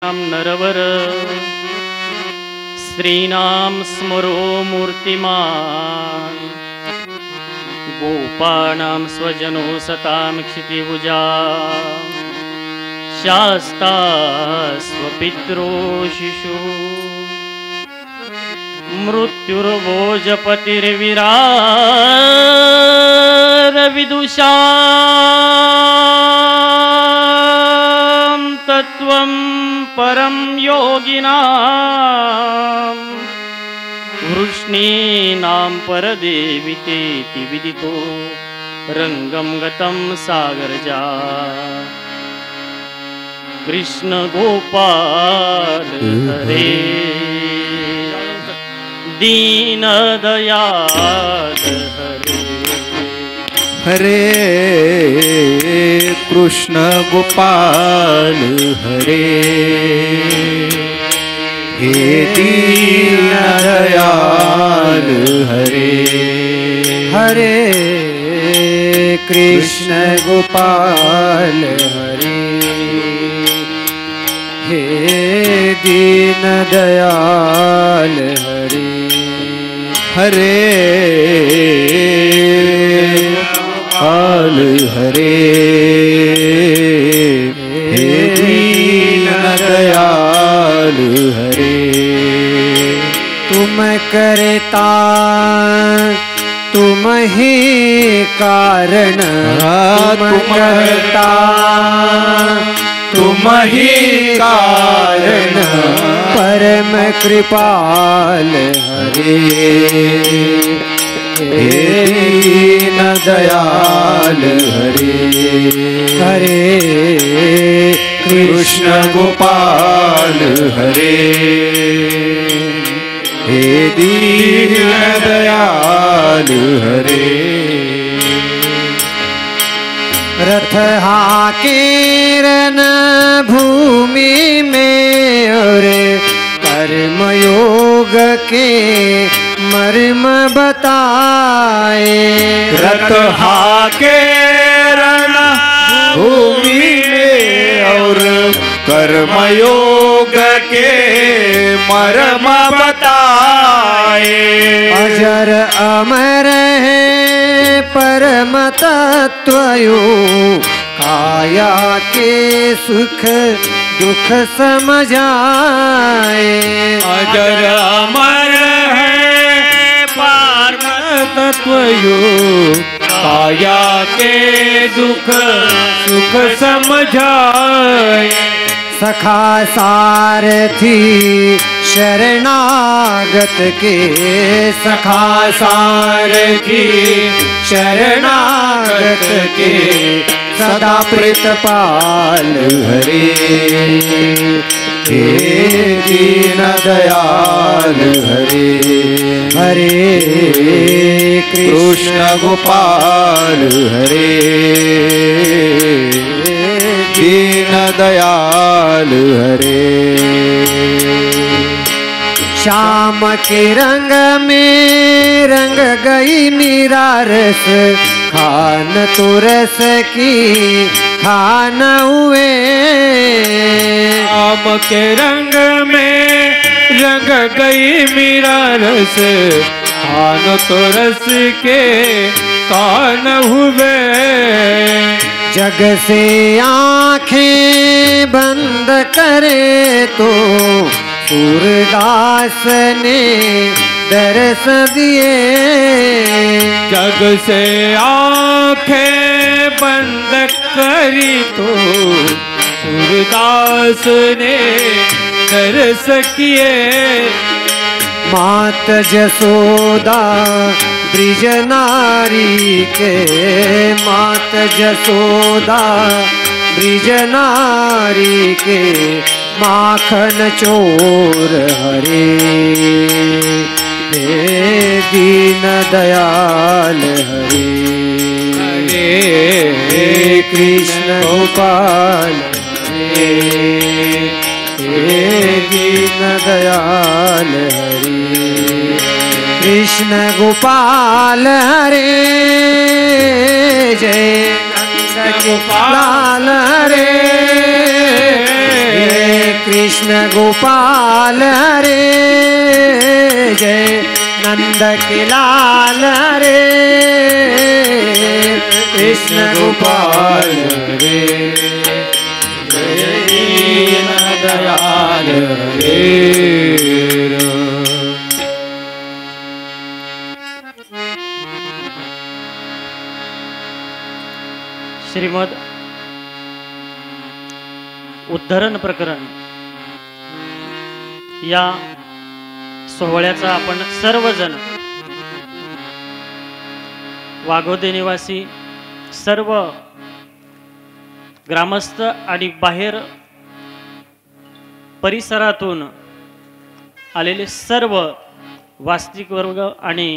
नरवर श्रीनाम स्मरो मूर्तिमान गोपानां स्वजनो सतां क्षितिभुजा शास्ता स्वपित्रो शिशु मृत्युर्भोजपतिर्विरार विदुषा तत्वं परम योगिनां वृष्णीनां परदेवितेति विदितो रंगं गतं सागरजा कृष्ण गोपाल हरे दीन दयाल हरे कृष्ण गोपाल हरे हे दीन दयाल हरे हरे कृष्ण गोपाल हरे हे दीन दयाल हरे हरे गोपाल हरे हे दीन दयाल हरे तुम करता तुम ही कारण तुम करता तुम ही कारण परम कृपाल हरे हे दीन दयाल हरे हरे कृष्ण गोपाल हरे हे दीन दयाल हरे रथ हाकेरन भूमि में और कर्मयोग के मर्म बताए रथ हाकेरन भूमि में और कर्मयोग के मर्म बताए अजर अमर है परम तत्वयो काया के सुख दुख समझाए अजर अमर है परम तत्वयो काया के दुख सुख समझाए सखा सारथी शरणागत के सखा सारथी शरणागत के सदा प्रीतपाल हरे हे दीन दयाल हरे हरे कृष्ण गोपाल हरे दीन दयाल हरे श्याम के रंग में रंग गई मीरा रस खान तो रस की खान हुए श्याम के रंग में रंग गई मीरा रस खान तो रस के कान हुए जग से आंखें बंद करे तो सूरदास ने दर्श दिए जग से आंखें बंद करी तो सूरदास ने दर्श किए मात जसोदा ब्रिज नारी के मात जसोदा ब्रिज नारी के माखन चोर हरे हे दीन दयाल हरे हरे कृष्ण गोपाल हरे हे दीन दयाल हरे कृष्ण गोपाल हरे जय नंद गोपाल हरे कृष्ण गोपाल हरे जय नंद के लाल हरे कृष्ण गोपाल हरे जय दीन दयाल हरे। श्रीमद उद्धरण प्रकरण या सोहळ्याचा आपण सर्वजण वाघोदे निवासी सर्व ग्रामस्थ आणि बाहेर परिसरातून आलेले सर्व वास्तविक वर्ग आणि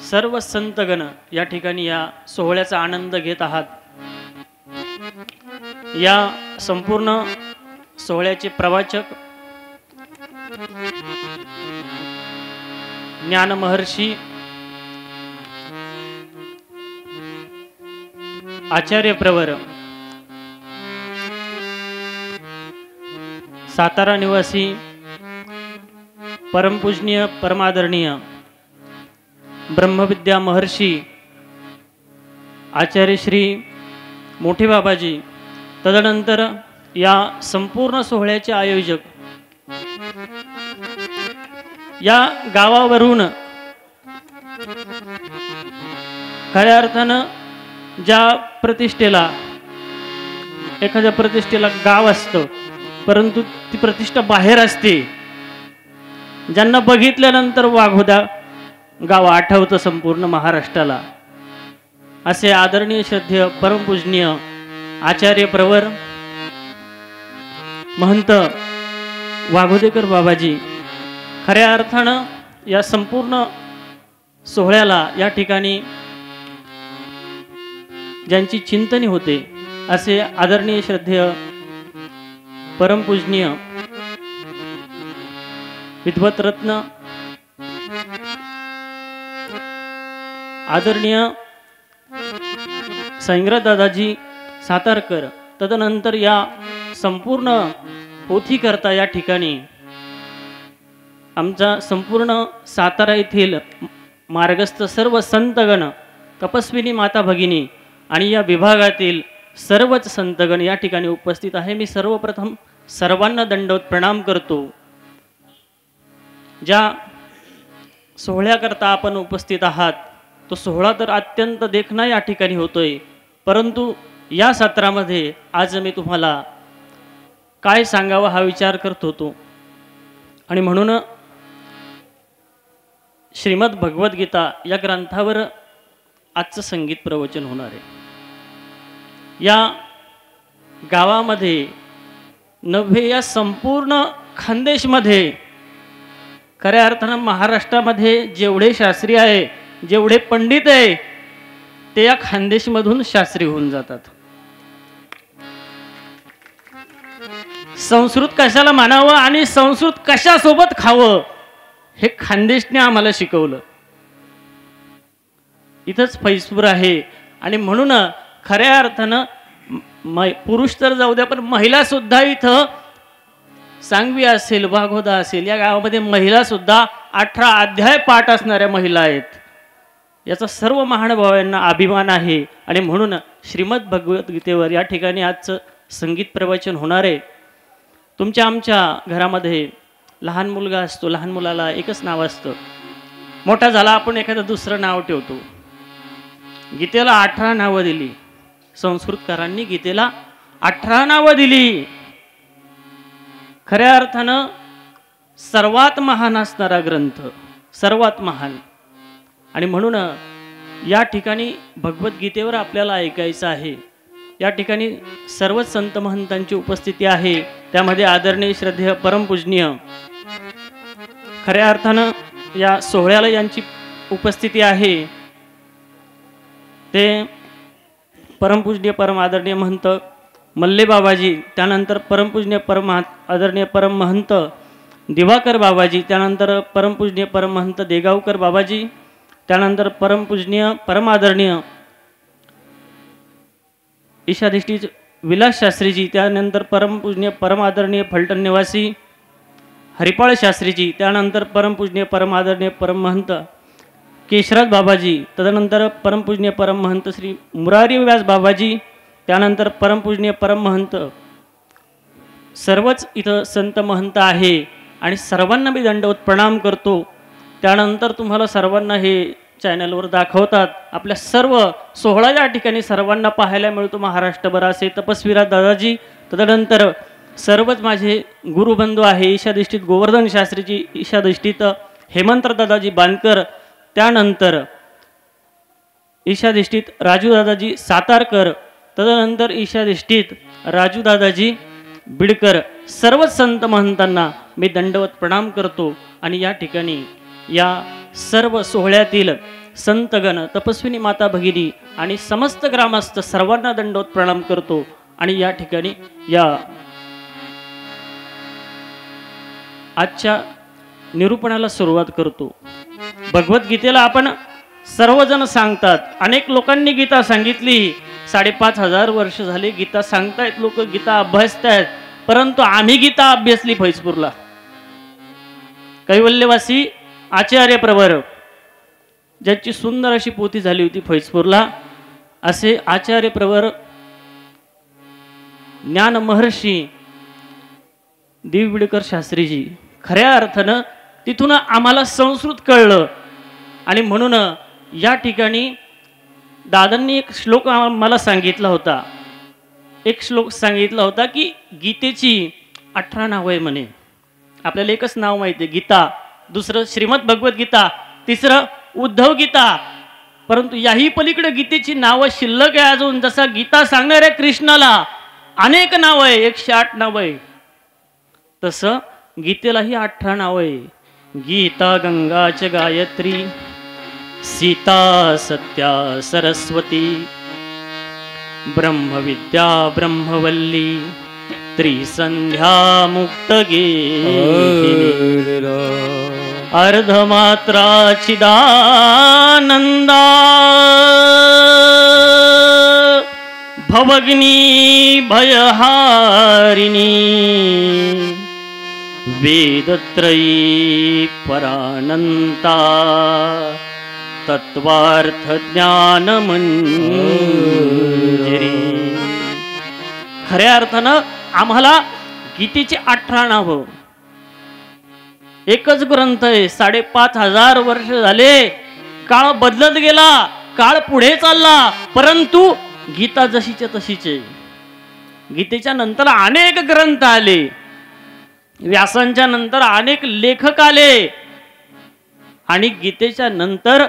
सर्व संतगण या ठिकाणी या सोहळ्याचा आनंद घेत आहात। या संपूर्ण सोहळ्याचे प्रवाचक ज्ञान महर्षी आचार्य प्रवर सातारा निवासी परमपूजनीय परमादरणीय ब्रह्मविद्या महर्षी आचार्य श्री मोठे बाबाजी, तदनंतर या संपूर्ण सोहळ्याचे आयोजक, या गावावरून खऱ्या अर्थानं ज्या प्रतिष्ठेला एखाद्या प्रतिष्ठेला गाव असतं परंतु ती प्रतिष्ठा बाहेर असते, ज्यांना बघितल्यानंतर वाघोदा गाव आठवतं संपूर्ण महाराष्ट्राला, असे आदरणीय श्रद्धेय परमपूजनीय आचार्य प्रवर महंत वाघोदेकर बाबाजी खऱ्या अर्थानं या संपूर्ण सोहळ्याला या ठिकाणी ज्यांची चिंतनी होते असे आदरणीय श्रद्धेय परमपूजनीय विद्वत रत्न आदरणीय संग्रह दादाजी सातारकर, तदनंतर या संपूर्ण पोथी करता या ठिकाणी आमचा संपूर्ण सातारा येथील मार्गस्थ सर्व संतगण, तपस्विनी माता भगिनी आणि या विभागातील सर्वच संतगण या ठिकाणी उपस्थित आहे। मी सर्वप्रथम सर्वांना दंडवत प्रणाम करतो। ज्या सोहळ्याकरता आपण उपस्थित आहात तो सोहळा तर अत्यंत देखणा या ठिकाणी होतोय, परंतु या सत्रामध्ये आज मी तुम्हाला काय सांगावं हा विचार करत होतो आणि म्हणून श्रीमद भगवद्गीता या ग्रंथावर आजचं संगीत प्रवचन होणार आहे। या गावामध्ये नव्हे या संपूर्ण खानदेशमध्ये खऱ्या अर्थानं महाराष्ट्रामध्ये जेवढे शास्त्री आहे, जेवढे पंडित आहे ते या खानदेशमधून शास्त्री होऊन जातात। संस्कृत कशाला मानावं आणि संस्कृत कशासोबत खावं हे खानदेशने आम्हाला शिकवलं। इथंच फैसपूर आहे आणि म्हणून खऱ्या अर्थानं पुरुष तर जाऊ द्या पण महिला सुद्धा इथं सांगवी असेल, वाघोदा असेल, या गावामध्ये महिला सुद्धा 18 अध्याय पाठ असणाऱ्या महिला आहेत। याचा सर्व महानुभावांना अभिमान आहे आणि म्हणून श्रीमद भगवद्गीतेवर या ठिकाणी आजचं संगीत प्रवचन होणार आहे। तुमच्या आमच्या घरामध्ये लहान मुलगा असतो, लहान मुलाला एकच नाव असतं, मोठा झाला आपण एखादं दुसरं नाव ठेवतो। गीतेला 18 नावं दिली, संस्कृतकारांनी गीतेला 18 नावं दिली। खऱ्या अर्थानं सर्वात महान असणारा ग्रंथ, सर्वात महान, आणि म्हणून या ठिकाणी भगवद्गीतेवर आपल्याला ऐकायचं आहे। या ठिकाणी सर्वच संत महंतांची उपस्थिती आहे, त्यामध्ये आदरणीय श्रद्धेय परमपूजनीय खऱ्या अर्थानं या सोहळ्याला यांची उपस्थिती आहे ते परमपूजनीय परम आदरणीय महंत मल्ले बाबाजी, त्यानंतर परमपूजनीय आदरणीय परम महंत दिवाकर बाबाजी, त्यानंतर परमपूजनीय परम महंत देगावकर बाबाजी, त्यानंतर परमपूजनीय परमादरणीय ईशाधिष्ठित विलास शास्त्रीजी, त्यानंतर परमपूजनीय परमादरणीय फलटण निवासी हरिपाळ शास्त्रीजी, त्यानंतर परमपूजनीय परमादरणीय परमहंत केशराज बाबाजी, तदनंतर परमपूजनीय परमहंत श्री मुरारी व्यास बाबाजी, त्यानंतर परमपूजनीय परमहंत सर्वच इथं संत महंत आहे आणि सर्वांना मी दंडवत प्रणाम करतो. त्यानंतर तुम्हाला सर्वांना हे चॅनलवर दाखवतात. आपल्या सर्व सोहळा या ठिकाणी सर्वांना पाहायला मिळतो. महाराष्ट्रभर असे तपस्वीराज दादाजी, तदनंतर सर्वच माझे गुरुबंधू आहे. ईशाधिष्ठित गोवर्धन शास्त्रीजी, ईशाधिष्ठित हेमंत दादाजी बांदकर, त्यानंतर ईशाधिष्ठित राजू दादाजी सातारकर, तदनंतर ईशाधिष्ठित राजू दादाजी बिडकर, सर्वच संत महंतांना मी दंडवत प्रणाम करतो. आणि या ठिकाणी या सर्व सोहळ्यातील संतगण, तपस्विनी माता भगिनी आणि समस्त ग्रामस्थ सर्वांना दंडवत प्रणाम करतो. आणि या ठिकाणी या आजच्या निरूपणाला सुरुवात करतो. भगवद्गीतेला आपण सर्वजण सांगतात, अनेक लोकांनी गीता सांगितली. 5,500 वर्ष झाले गीता सांगतायत, लोक गीता अभ्यासतायत, परंतु आम्ही गीता अभ्यासली फैजपूरला. कैवल्यवासी आचार्य प्रवर, ज्याची सुंदर अशी पोथी झाली होती फैजपूरला, असे आचार्य प्रवर ज्ञान महर्षी दिवबिडकर शास्त्रीजी. खऱ्या अर्थानं तिथून आम्हाला संस्कृत कळलं. आणि म्हणून या ठिकाणी दादांनी एक श्लोक मला सांगितला होता. एक श्लोक सांगितला होता की गीतेची 18 नावं आहे म्हणे. आपल्याला एकच नाव माहिती आहे गीता, दुसरं श्रीमद भगवद्गीता, तिसरं उद्धव गीता. परंतु याही पलीकडे गीतेची नावं शिल्लक आहे अजून. जसा गीता सांगणाऱ्या कृष्णाला अनेक नावं आहे, 108 नावं आहे, तसं गीतेलाही 18 नावं आहे. गीता गंगा च गायत्री, सीता सत्या सरस्वती, ब्रह्मविद्या ब्रह्मवल्ली, त्रिसंध्या मुक्तगे, अर्धमात्रा चिदानंदा, भवग्नी भयहारिणी, वेदत्रयी परानंता, तत्वार्थ ज्ञान मंजिरी. खऱ्या अर्थानं आम्हाला गीतेची 18 नावं. एकच ग्रंथ आहे. 5,500 वर्ष झाले. काळ बदलत गेला, काळ पुढे चालला, परंतु गीता जशीच्या तशीच आहे. गीतेच्या नंतर अनेक ग्रंथ आले, व्यासांच्या नंतर अनेक लेखक आले, आणि गीतेच्या नंतर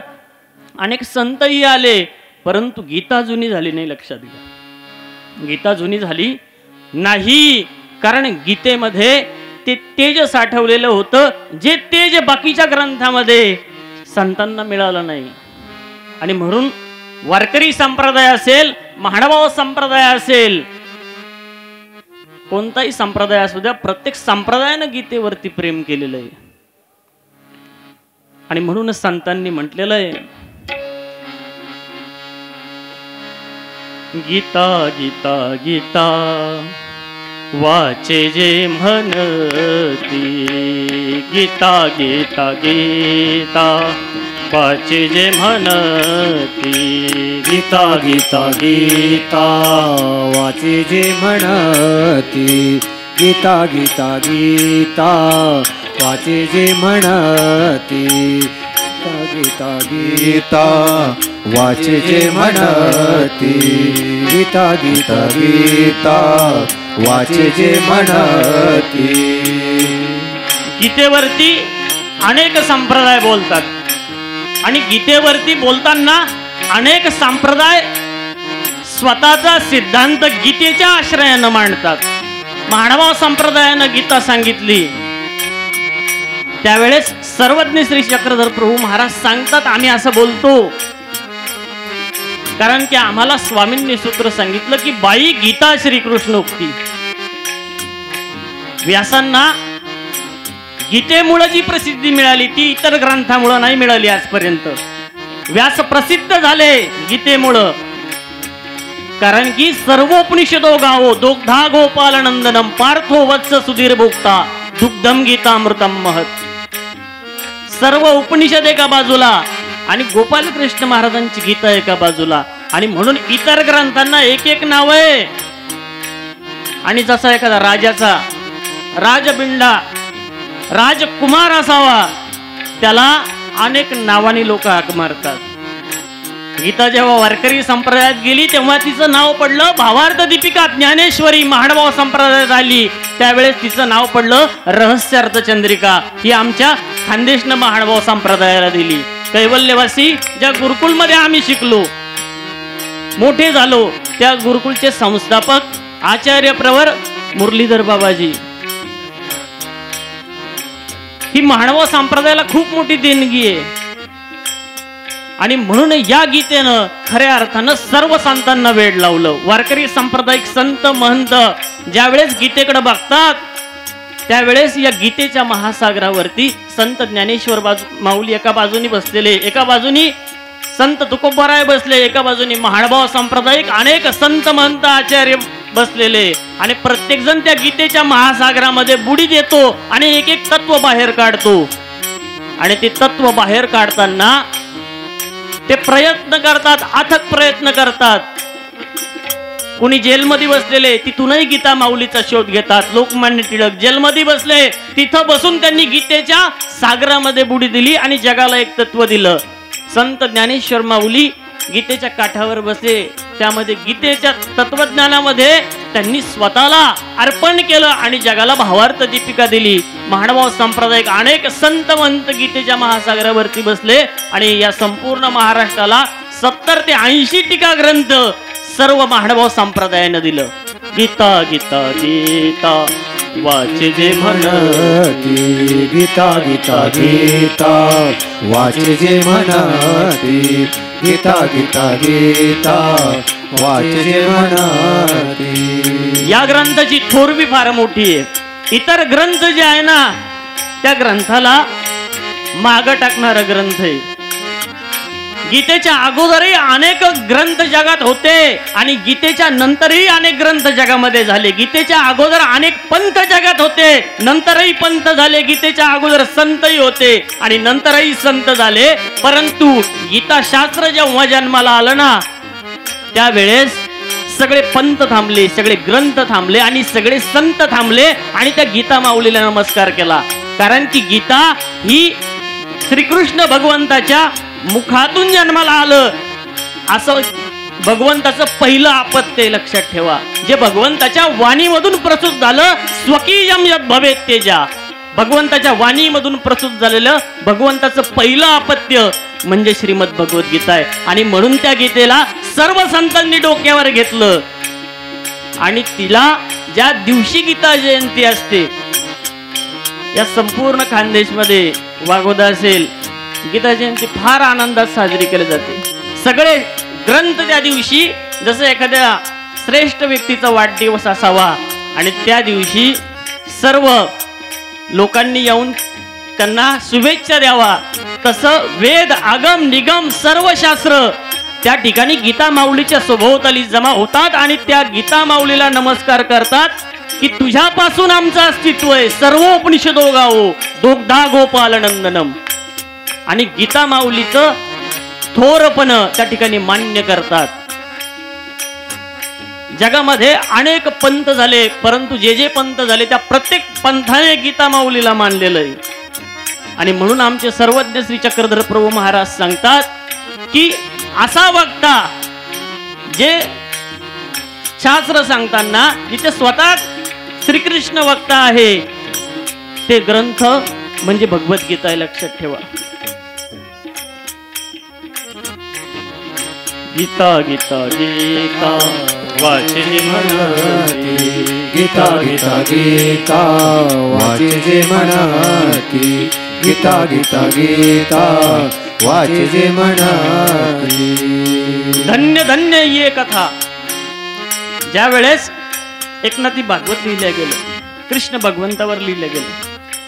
अनेक संतही आले, परंतु गीता जुनी झाली नाही. लक्षात घ्या, गीता जुनी झाली नाही. कारण गीतेमध्ये ते तेज साठवलेलं होतं, जे तेज बाकीच्या ग्रंथामध्ये संतांना मिळालं नाही. आणि म्हणून वारकरी संप्रदाय असेल, महानुभाव संप्रदाय असेल, कोणताही संप्रदाय असू द्या, प्रत्येक संप्रदायानं गीतेवरती प्रेम केलेलं आहे. आणि म्हणूनच संतांनी म्हटलेलं आहे, गीता गीता गीता वाचे जे म्हणती, गीता गीता गीता वाचे जे म्हणती, गीता गीता गीता वाचे जे म्हणती, गीता गीता गीता वाचे जे म्हणती, गीता गीता वाचे जे म्हणती, गीता गीता गीता वाचे जे म्हणती. गीतेवरती अनेक संप्रदाय बोलतात, आणि गीतेवरती बोलताना अनेक संप्रदाय स्वतःचा सिद्धांत गीतेच्या आश्रयानं मांडतात. महानुभाव संप्रदायानं गीता सांगितली त्यावेळेस सर्वज्ञ श्री चक्रधर प्रभू महाराज सांगतात, आम्ही असं बोलतो कारण की आम्हाला स्वामींनी सूत्र सांगितलं की बाई गीता श्रीकृष्णोक्ती. व्यासांना गीतेमुळे जी प्रसिद्धी मिळाली ती इतर ग्रंथामुळे नाही मिळाली आजपर्यंत. व्यास प्रसिद्ध झाले गीतेमुळं, कारण की सर्वोपनिषदो गावो दोग्धा गोपालनंदनम पार्थो वत्स सुधीर भोक्ता दुग्धम गीतामृतम महत. सर्व उपनिषद एका बाजूला आणि गोपालकृष्ण महाराजांची गीता एका बाजूला, आणि म्हणून इतर ग्रंथांना एक एक नाव आहे. आणि जसा एखादा राजाचा राजबिंडा राजकुमार असावा त्याला अनेक नावाने लोक हाक मारतात. गीता जेव्हा वारकरी संप्रदायात गेली तेव्हा तिचं नाव पडलं भावार्थ दीपिका. ज्ञानेश्वरी महाडभाव संप्रदायात आली त्यावेळेस तिचं नाव पडलं रहस्यार्थ चंद्रिका. ही आमच्या खानदेशनं महाडभाव संप्रदायाला दिली. कैवल्यवासी ज्या गुरुकुलमध्ये आम्ही शिकलो मोठे झालो त्या गुरुकुलचे संस्थापक आचार्य प्रवर मुरलीधर बाबाजी. ही महाडभाव संप्रदायाला खूप मोठी देणगी आहे. आणि म्हणून या गीतेनं खऱ्या अर्थानं सर्व संतांना वेड लावलं. वारकरी सांप्रदायिक संत महंत ज्यावेळेस गीतेकडे बघतात त्यावेळेस या गीतेच्या महासागरावरती संत ज्ञानेश्वर माऊली एका बाजूनी बसलेले, एका बाजूनी संत तुकोबाराय बसले, एका बाजूनी महाडभाव सांप्रदायिक अनेक संत महंत आचार्य बसलेले, आणि प्रत्येक जण त्या गीतेच्या महासागरामध्ये बुडी देतो आणि एक एक तत्व बाहेर काढतो. आणि ते तत्व बाहेर काढताना ते प्रयत्न करतात, अथक प्रयत्न करतात. कुणी जेलमध्ये बसलेले तिथूनही गीता माऊलीचा शोध घेतात. लोकमान्य टिळक जेलमध्ये बसले तिथं बसून त्यांनी गीतेच्या सागरामध्ये बुडी दिली आणि जगाला एक तत्व दिलं. संत ज्ञानेश्वर माऊली गीतेच्या काठावर बसले, त्यामध्ये गीतेच्या तत्वज्ञानामध्ये त्यांनी स्वतःला अर्पण केलं आणि जगाला भावार्थ दीपिका दिली. महाडभाव संप्रदायिक अनेक संत महंत गीतेच्या महासागरावरती बसले आणि या संपूर्ण महाराष्ट्राला 70 ते 80 टीका ग्रंथ सर्व महाडभाव संप्रदायानं दिलं. गीता गीता गीता वाचे जे म्हणती, गीता गीता गीता वाचे जे म्हणती, गीता गीता गीता वाचे जे म्हणती. या ग्रंथाची थोरवी फार मोठी आहे. इतर ग्रंथ जे आहे ना त्या ग्रंथाला माग टाकणारा ग्रंथ आहे. गीतेच्या अगोदरही अनेक ग्रंथ जगात होते आणि गीतेच्या नंतरही अनेक ग्रंथ जगामध्ये झाले. गीतेच्या अगोदर अनेक पंथ जगात होते, नंतरही पंथ झाले. गीतेच्या अगोदर संतही होते आणि नंतरही संत झाले. परंतु गीताशास्त्र जेव्हा जन्माला आलं ना त्यावेळेस सगळे पंथ थांबले, सगळे ग्रंथ थांबले आणि सगळे संत थांबले आणि त्या गीता माऊलीला नमस्कार केला. कारण की गीता ही श्रीकृष्ण भगवंताच्या मुखातून जन्माला आलं असं भगवंताचं पहिलं आपत्य लक्षात ठेवा. जे भगवंताच्या वाणीमधून प्रसूत झालं स्वकीयम यद भवेत तेजा. भगवंताच्या वाणीमधून प्रसूत झालेलं भगवंताचं पहिलं आपत्य म्हणजे श्रीमद भगवद्गीता आहे. आणि म्हणून त्या गीतेला सर्व संतांनी डोक्यावर घेतलं आणि तिला ज्या दिवशी गीता जयंती असते या संपूर्ण खानदेशमध्ये वाघोदा असेल गीता जयंती फार आनंदात साजरी केली जाते. सगळे ग्रंथ त्या दिवशी जसं एखाद्या श्रेष्ठ व्यक्तीचा वाढदिवस असावा आणि त्या दिवशी सर्व लोकांनी येऊन त्यांना शुभेच्छा द्यावा तसं वेद आगम निगम सर्व शास्त्र त्या ठिकाणी गीता माऊलीच्या सभोवताली जमा होतात आणि त्या गीता माऊलीला नमस्कार करतात की तुझ्यापासून आमचं अस्तित्व आहे. सर्व उपनिषदो गावो दोग्धा गोपालनंदनम. आणि गीता माऊलीचं थोरपण त्या ठिकाणी मान्य करतात. जगामध्ये अनेक पंथ झाले परंतु जे जे पंथ झाले त्या प्रत्येक पंथाने गीता माऊलीला मानलेलं आहे. आणि म्हणून आमचे सर्वज्ञ श्री चक्रधर प्रभू महाराज सांगतात की असा वक्ता जे शास्त्र सांगताना जिथे स्वतः श्रीकृष्ण वक्ता आहे ते ग्रंथ म्हणजे भगवद्गीता आहे. लक्षात ठेवा. गीता गीता गीता वाचे जे म्हणती, गीता गीता गीता वाचे जे म्हणती, गीता गीता गीता वाचे जे म्हणती. धन्य धन्य ये कथा. ज्या वेळेस एकनाथी भागवत लिहिल्या गेलं, कृष्ण भगवंतावर लिहिलं गेलं.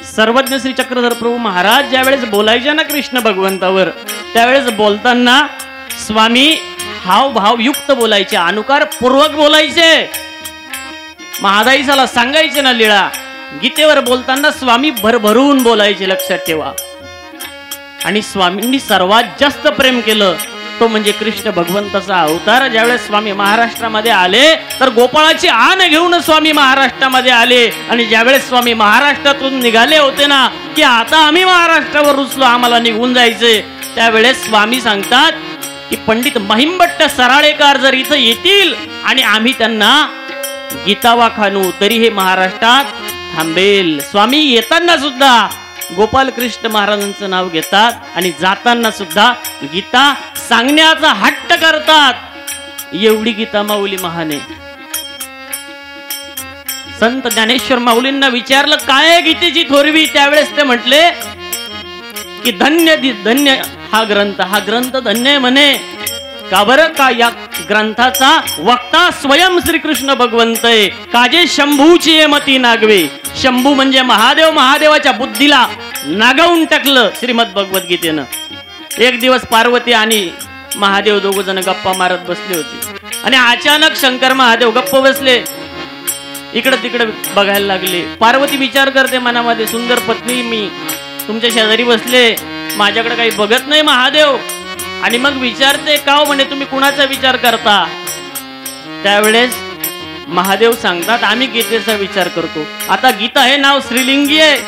सर्वज्ञ श्री चक्रधर प्रभू महाराज ज्या वेळेस बोलायचे ना कृष्ण भगवंतावर त्यावेळेस बोलताना स्वामी हावभाव युक्त बोलायचे, अनुकार पूर्वक बोलायचे. महादाईसाला सांगायचे ना लीळा, गीतेवर बोलताना स्वामी भरभरून बोलायचे, लक्षात ठेवा. आणि स्वामींनी सर्वात जास्त प्रेम केलं तो म्हणजे कृष्ण भगवंताचा अवतार. ज्यावेळेस स्वामी महाराष्ट्रामध्ये आले तर गोपाळाची आण घेऊन स्वामी महाराष्ट्रामध्ये आले. आणि ज्यावेळेस स्वामी महाराष्ट्रातून निघाले होते ना की आता आम्ही महाराष्ट्रावर रुसलो, आम्हाला निघून जायचे, त्यावेळेस स्वामी सांगतात की पंडित महिमभट्ट सराळेकर जर इथं येतील आणि आम्ही त्यांना गीतावा खानू तरी हे महाराष्ट्रात थांबेल. स्वामी येताना सुद्धा गोपाल कृष्ण महाराजांचं नाव घेतात आणि जाताना सुद्धा गीता सांगण्याचा हट्ट करतात. एवढी गीता माऊली महान आहे. संत ज्ञानेश्वर माऊलींना विचारलं काय आहे गीतेची थोरवी, त्यावेळेस ते म्हटले की धन्य धन्य हा ग्रंथ धन्य आहे म्हणे. का बरं, का या ग्रंथाचा वक्ता स्वयं श्रीकृष्ण भगवंत आहे. काजे शंभूची मती नागवे. शंभू म्हणजे महादेव, महादेवाच्या बुद्धीला नागावून टाकलं श्रीमद भगवद्गीतेनं. एक दिवस पार्वती आणि महादेव दोघ जण गप्पा मारत बसले होते आणि अचानक शंकर महादेव गप्प बसले, इकडं तिकडं बघायला लागले. पार्वती विचार करते मनामध्ये, सुंदर पत्नी मी तुमच्या शेजारी बसले, माझ्याकडे काही बघत नाही महादेव. आणि मग विचारते का म्हणे तुम्ही कुणाचा विचार करता. त्यावेळेस महादेव सांगतात आम्ही गीतेचा विचार करतो. आता गीता हे नाव स्त्रीलिंगी आहे,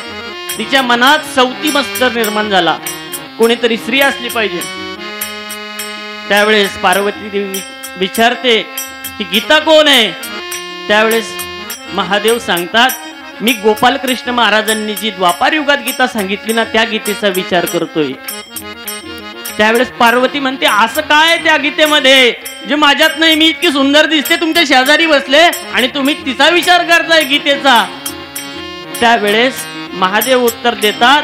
तिच्या मनात सवती मस्तर निर्माण झाला, कोणीतरी स्त्री असली पाहिजे. त्यावेळेस पार्वती देवी विचारते की गीता कोण आहे. त्यावेळेस महादेव सांगतात मी गोपाल कृष्ण महाराजांनी जी द्वापार युगात गीता सांगितली ना त्या गीतेचा विचार करतोय. त्यावेळेस पार्वती म्हणते असं काय त्या गीतेमध्ये जे माझ्यात नाही, मी इतकी सुंदर दिसते, तुमच्या शेजारी बसले आणि तुम्ही तिचा विचार करताय गीतेचा. त्यावेळेस महादेव उत्तर देतात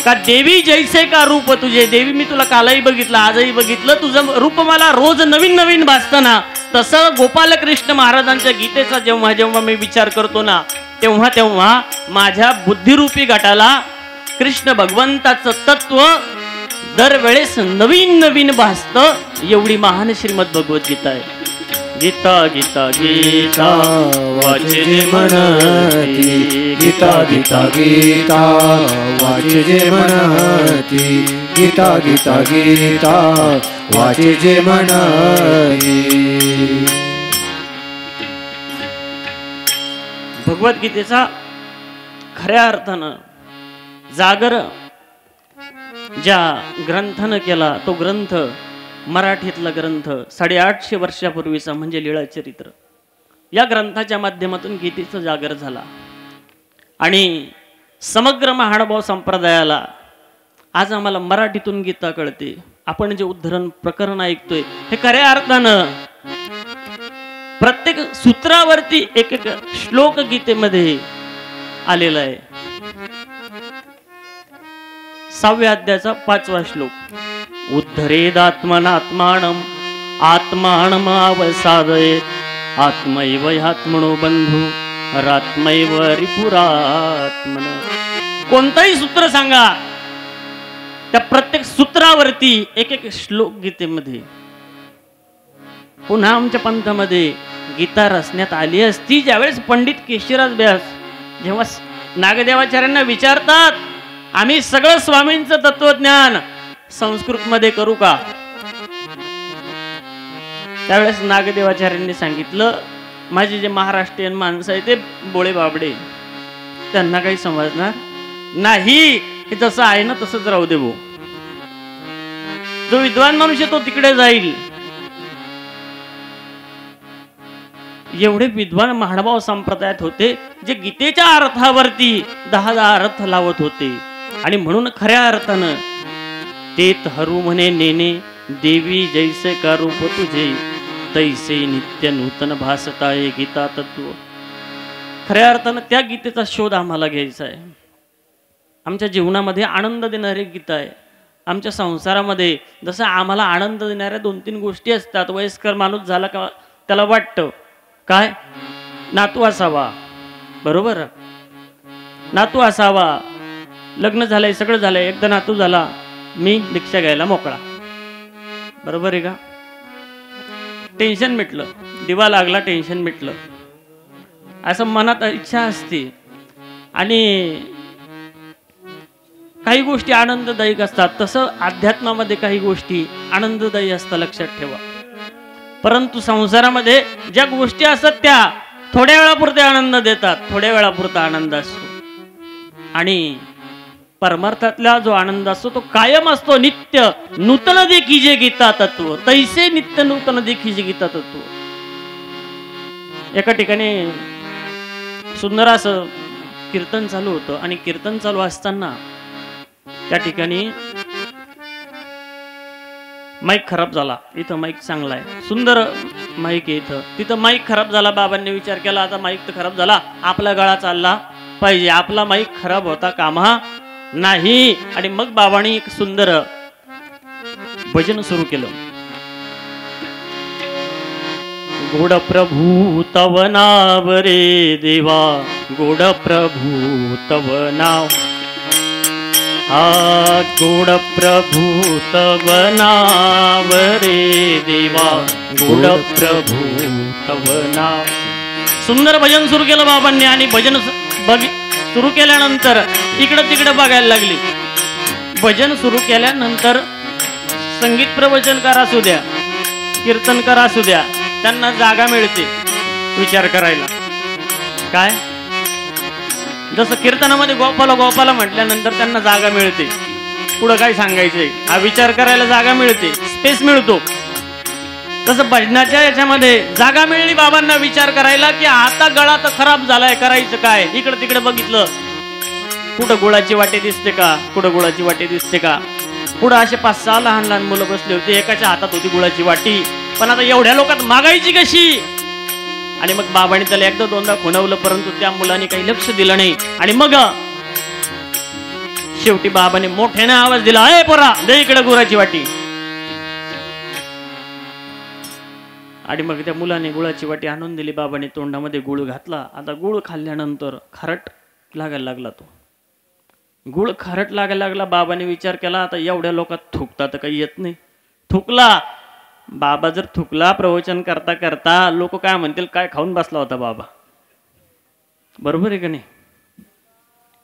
का देवी जैसे का रूप तुझे. देवी मी तुला कालही बघितलं आजही बघितलं, तुझं रूप मला रोज नवीन नवीन भासतं ना, तसं गोपाल कृष्ण महाराजांच्या गीतेचा जेव्हा जेव्हा मी विचार करतो ना तेव्हा तेव्हा माझ्या बुद्धिरूपी गटाला कृष्ण भगवंताचं तत्व दरवेळेस नवीन नवीन भासतं. एवढी महान श्रीमद भगवद्गीता आहे. गीता गीता गीता वाचे जे म्हणती. गीता गीता गीता वाचे जे म्हणती. गीता गीता गीता वाचे जे म्हणती. भगवद्गीतेचा खऱ्या अर्थानं जागर ज्या ग्रंथानं केला तो ग्रंथ मराठीतला ग्रंथ 850 वर्षापूर्वीचा म्हणजे लीळा चरित्र. या ग्रंथाच्या माध्यमातून गीतेचा जागर झाला आणि समग्र महानुभाव संप्रदायाला आज आम्हाला मराठीतून गीता कळते. आपण जे उद्धरण प्रकरण ऐकतोय हे खऱ्या अर्थानं प्रत्येक सूत्रावरती एक एक श्लोक गीतेमध्ये आलेला आहे. 6व्या अध्यायाचा 5वा श्लोक. उद्धरेदात्मनात्मानं आत्मानमावसादयेत् आत्मैव ह्यात्मनो बंधू रात्मैव रिपुरात्मन. कोणतंही सूत्र सांगा, त्या प्रत्येक सूत्रावरती एक एक श्लोक गीतेमध्ये. पुन्हा आमच्या पंथामध्ये गीता रचण्यात आली असती ज्यावेळेस पंडित केशवराज व्यास जेव्हा नागदेवाचार्यांना विचारतात आम्ही सगळं स्वामींचं तत्वज्ञान संस्कृत मध्ये करू का. त्यावेळेस नागदेवाचार्यांनी सांगितलं माझे जे महाराष्ट्रीयन माणसं आहे ते बोळे बाबडे, त्यांना काही समजणार नाही, हे जसं आहे ना तसंच राहू दे भाऊ. जो विद्वान माणूस आहे तो तिकडे जाईल. एवढे विद्वान महानुभाव संप्रदायात होते जे गीतेच्या अर्थावरती 10 अर्थ लावत होते. आणि म्हणून खऱ्या अर्थानं तेत हरू म्हणे नेने देवी जैसे का रूप तुझे तैसे नित्य नूतन भासताय गीता तत्व. खऱ्या अर्थानं त्या गीतेचा शोध आम्हाला घ्यायचा आहे. आमच्या जीवनामध्ये आनंद देणारी गीता आहे. आमच्या संसारामध्ये जसं आम्हाला आनंद देणाऱ्या 2-3 गोष्टी असतात. वयस्कर माणूस झाला का त्याला वाटतं काय नातू असावा, बरोबर, नातू असावा, लग्न झालंय सगळं झालंय, एकदा नातू झाला मी दीक्षा घ्यायला मोकळा, बरोबर आहे का. टेन्शन मिटलं, दिवा लागला, टेन्शन मिटलं, असं मनात इच्छा असते. आणि काही गोष्टी आनंददायक असतात, तसं अध्यात्मामध्ये काही गोष्टी आनंददायी असतात, लक्षात ठेवा. परंतु संसारामध्ये ज्या गोष्टी असतात त्या थोड्या वेळापुरते आनंद देतात, थोड्या वेळापुरता आनंद असतो. आणि परमार्थातला जो आनंद असतो तो कायम असतो, नित्य. नूतन देखी जे गीता तत्व तैसे नित्य नूतन देखी जे गीता तत्व. एका ठिकाणी सुंदर असं कीर्तन चालू होतं आणि कीर्तन चालू असताना त्या ठिकाणी माईक खराब झाला. इथं माईक चांगला आहे, सुंदर माईक आहे इथं, तिथं माईक खराब झाला. बाबांनी विचार केला, आता माईक तर खराब झाला, आपला गळा चालला पाहिजे, आपला माईक खराब होता कामा नाही. आणि मग बाबांनी एक सुंदर भजन सुरू केलं. गोड प्रभू तव नाव रे देवा, गोड प्रभू तव नाव, हा गोड प्रभू तव नाव रे देवा, गोड प्रभू तव नाव. सुंदर भजन सुरू केलं बाबांनी. आणि भजन सुरू केल्यानंतर इकडं तिकडं बघायला लागली. भजन सुरू केल्यानंतर संगीत प्रवचनकार असू द्या, कीर्तनकार असू द्या, त्यांना जागा मिळते विचार करायला. काय जसं कीर्तनामध्ये गोपाला गोपाला म्हटल्यानंतर त्यांना जागा मिळते, पुढं काय सांगायचंय हा विचार करायला जागा मिळते, स्पेस मिळतो. तसं भजनाच्या याच्यामध्ये जागा मिळली बाबांना विचार करायला की आता गळा तर खराब झालाय, करायचं काय. इकडं तिकडे बघितलं, कुठं गुळाची वाटे दिसते का, कुठं गुळाची वाटे दिसते का. पुढं असे 5-6 लहान लहान मुलं बसले होते, एकाच्या हातात होती गुळाची वाटी. पण आता एवढ्या लोकात मागायची कशी. आणि मग बाबांनी त्याला एकदा दोनदा खुणवलं, परंतु त्या मुलाने काही लक्ष दिलं नाही. आणि मग शेवटी बाबाने मोठ्याने आवाज दिला, अय पोरा दे इकडे गुळाची वाटी. आणि मग त्या मुलाने गुळाची वाटी आणून दिली. बाबाने तोंडामध्ये गुळ घातला. आता गुळ खाल्ल्यानंतर खारट लागायला लागला. तो गुळ खारट लागायला लागला. बाबाने विचार केला, आता एवढ्या लोकात थुकता तर काही येत नाही. थुकला बाबा. जर थुकला प्रवचन करता करता लोक काय म्हणतील, काय खाऊन बसला होता बाबा, बरोबर आहे का नाही.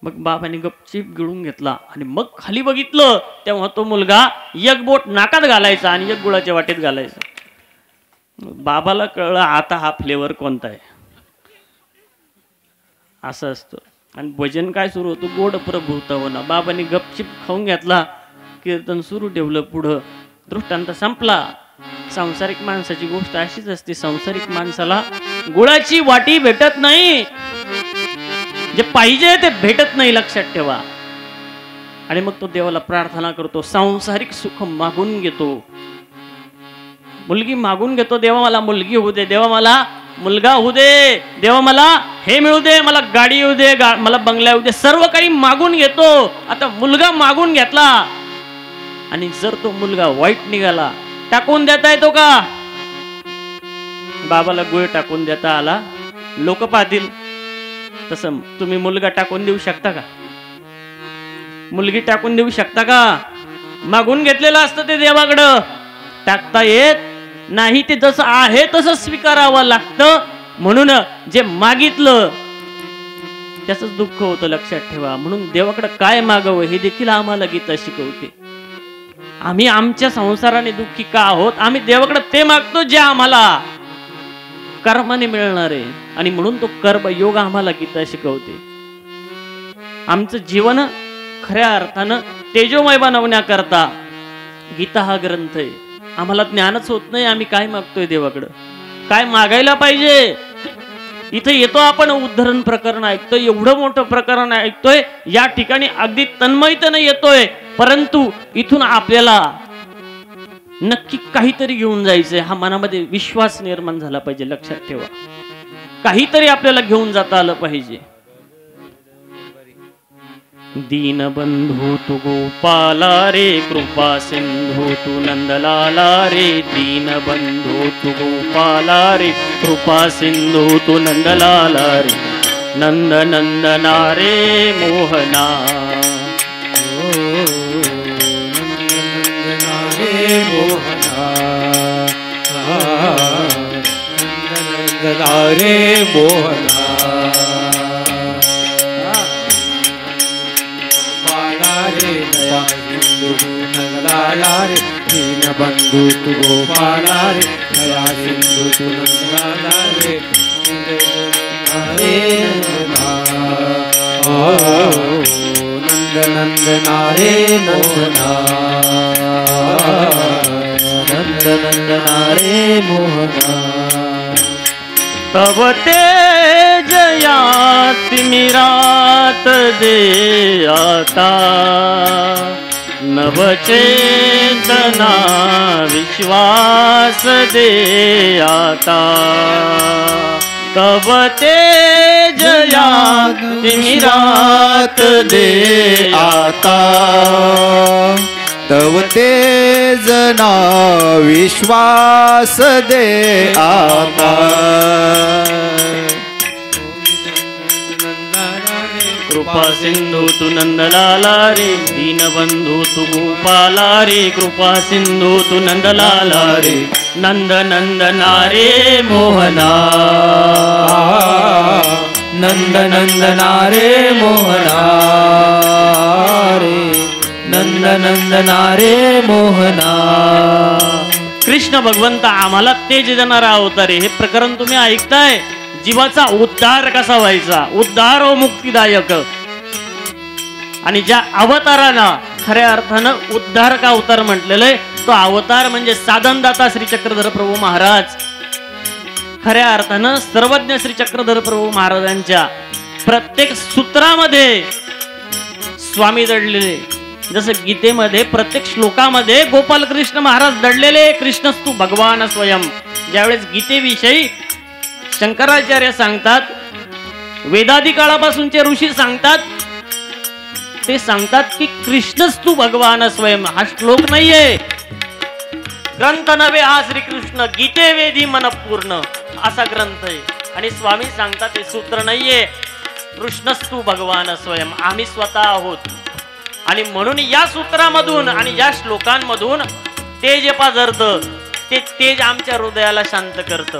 मग बाबाने गपचीप गिळून घेतला आणि मग खाली बघितलं, तेव्हा तो मुलगा एक बोट नाकात घालायचा आणि एक गुळाच्या वाटेत घालायचा. बाबाला कळलं आता हा फ्लेवर कोणता आहे. असं असतं. आणि भजन काय सुरू होतं, गोड प्रभू तव नाव. बाबांनी गपचिप खाऊन घेतला, कीर्तन सुरू ठेवलं. पुढं दृष्टांत संपला. सांसारिक माणसाची गोष्ट अशीच असते, सांसारिक माणसाला गुळाची वाटी भेटत नाही, जे पाहिजे ते भेटत नाही, लक्षात ठेवा. आणि मग तो देवाला प्रार्थना करतो, सांसारिक सुख मागून घेतो, मुलगी मागून घेतो. देवा मला मुलगी होऊ दे, देवा मला मुलगा होऊ दे, देवा मला हे मिळू दे, मला गाडी येऊ दे, मला बंगला येऊ दे, सर्व काही मागून घेतो. आता मुलगा मागून घेतला आणि जर तो मुलगा वाईट निघाला, टाकून देता येतो का. बाबाला गुळ टाकून देता आला, लोक पाहतील. तसं तुम्ही मुलगा टाकून देऊ शकता का, मुलगी टाकून देऊ शकता का. मागून घेतलेलं असतं ते देवाकडं, टाकता येत नाही. ते जसं आहे तसं स्वीकारावं लागतं. म्हणून जे मागितलं त्याच दुःख होतं, लक्षात ठेवा. म्हणून देवाकडे काय मागावं हे देखील आम्हाला गीता शिकवते. आम्ही आमच्या संसाराने दुःखी का आहोत, आम्ही देवाकडे ते मागतो जे आम्हाला कर्माने मिळणार आहे. आणि म्हणून तो कर्म योग आम्हाला गीता शिकवते. आमचं जीवन खऱ्या अर्थानं तेजोमय बनवण्याकरता गीता हा ग्रंथ आहे. आम्हाला ज्ञानच होत नाही, आम्ही काय मागतोय देवाकडं, काय मागायला पाहिजे. इथे येतो आपण, उद्धरण प्रकरण ऐकतोय, एवढं मोठं प्रकरण ऐकतोय, या ठिकाणी अगदी तन्मयतेने येतोय. परंतु इथून आपल्याला नक्की काहीतरी घेऊन जायचंय, हा मनामध्ये विश्वास निर्माण झाला पाहिजे. लक्षात ठेवा, काहीतरी आपल्याला घेऊन जाता आलं पाहिजे. दीनबंधू तू गोपाला रे, कृपा सिंधू तू नंदलाला रे. दीनबंधू तू गोपाला रे, कृपा सिंधू तू नंदलाला रे. नंद नंदना रे मोहना, नंदना रे मोहना. नंदना रे मोहना रे दया सिंधू नंदलाला रे दीनबंधू तू गोपाला रे दया सिंधू तू नंदलाला रे नंद नंदना रे मोहना नंद नंदना रे मोहना तब तेज तिमिरात दे आता नवचेतना विश्वास दे आता तब तेज तिमिरात दे आता तव तेज ना विश्वास दे आता कृपा सिंधू तू नंदलाला रे दीनबंधू तू गोपाला रे कृपा सिंधू तू नंदलाला रे नंद नंदना रे मोहना नंद नंदना रे मोहना रे नंद नंदना रे मोहना कृष्ण भगवंत आम्हाला तेज देणारा अवतार आहे. हे प्रकरण तुम्ही ऐकताय. जीवाचा उद्धार कसा व्हायचा, उद्धार व मुक्तिदायक. आणि ज्या अवताराला खऱ्या अर्थानं उद्धारक अवतार म्हटलेलं आहे, तो अवतार म्हणजे साधनदाता श्री चक्रधर प्रभू महाराज. खऱ्या अर्थानं सर्वज्ञ श्री चक्रधर प्रभू महाराजांच्या प्रत्येक सूत्रामध्ये स्वामी दडलेले. जसं गीतेमध्ये प्रत्येक श्लोकामध्ये गोपाल कृष्ण महाराज दडलेले. कृष्णस्तु भगवान स्वयं. ज्यावेळेस गीतेविषयी शंकराचार्य सांगतात, वेदादी काळापासूनचे ऋषी सांगतात, ते सांगतात की कृष्णस्तु भगवान स्वयं. हा श्लोक नाहीये, ग्रंथ नव्हे हा श्रीकृष्ण. गीते वेदी मन पूर्ण असा ग्रंथ आहे. आणि स्वामी सांगतात हे सूत्र नाहीये, कृष्णस्तु भगवान स्वयं. आम्ही स्वतः आहोत. आणि म्हणून या सूत्रामधून आणि या श्लोकांमधून तेज पाझरत. ते तेज आमच्या हृदयाला शांत करतं.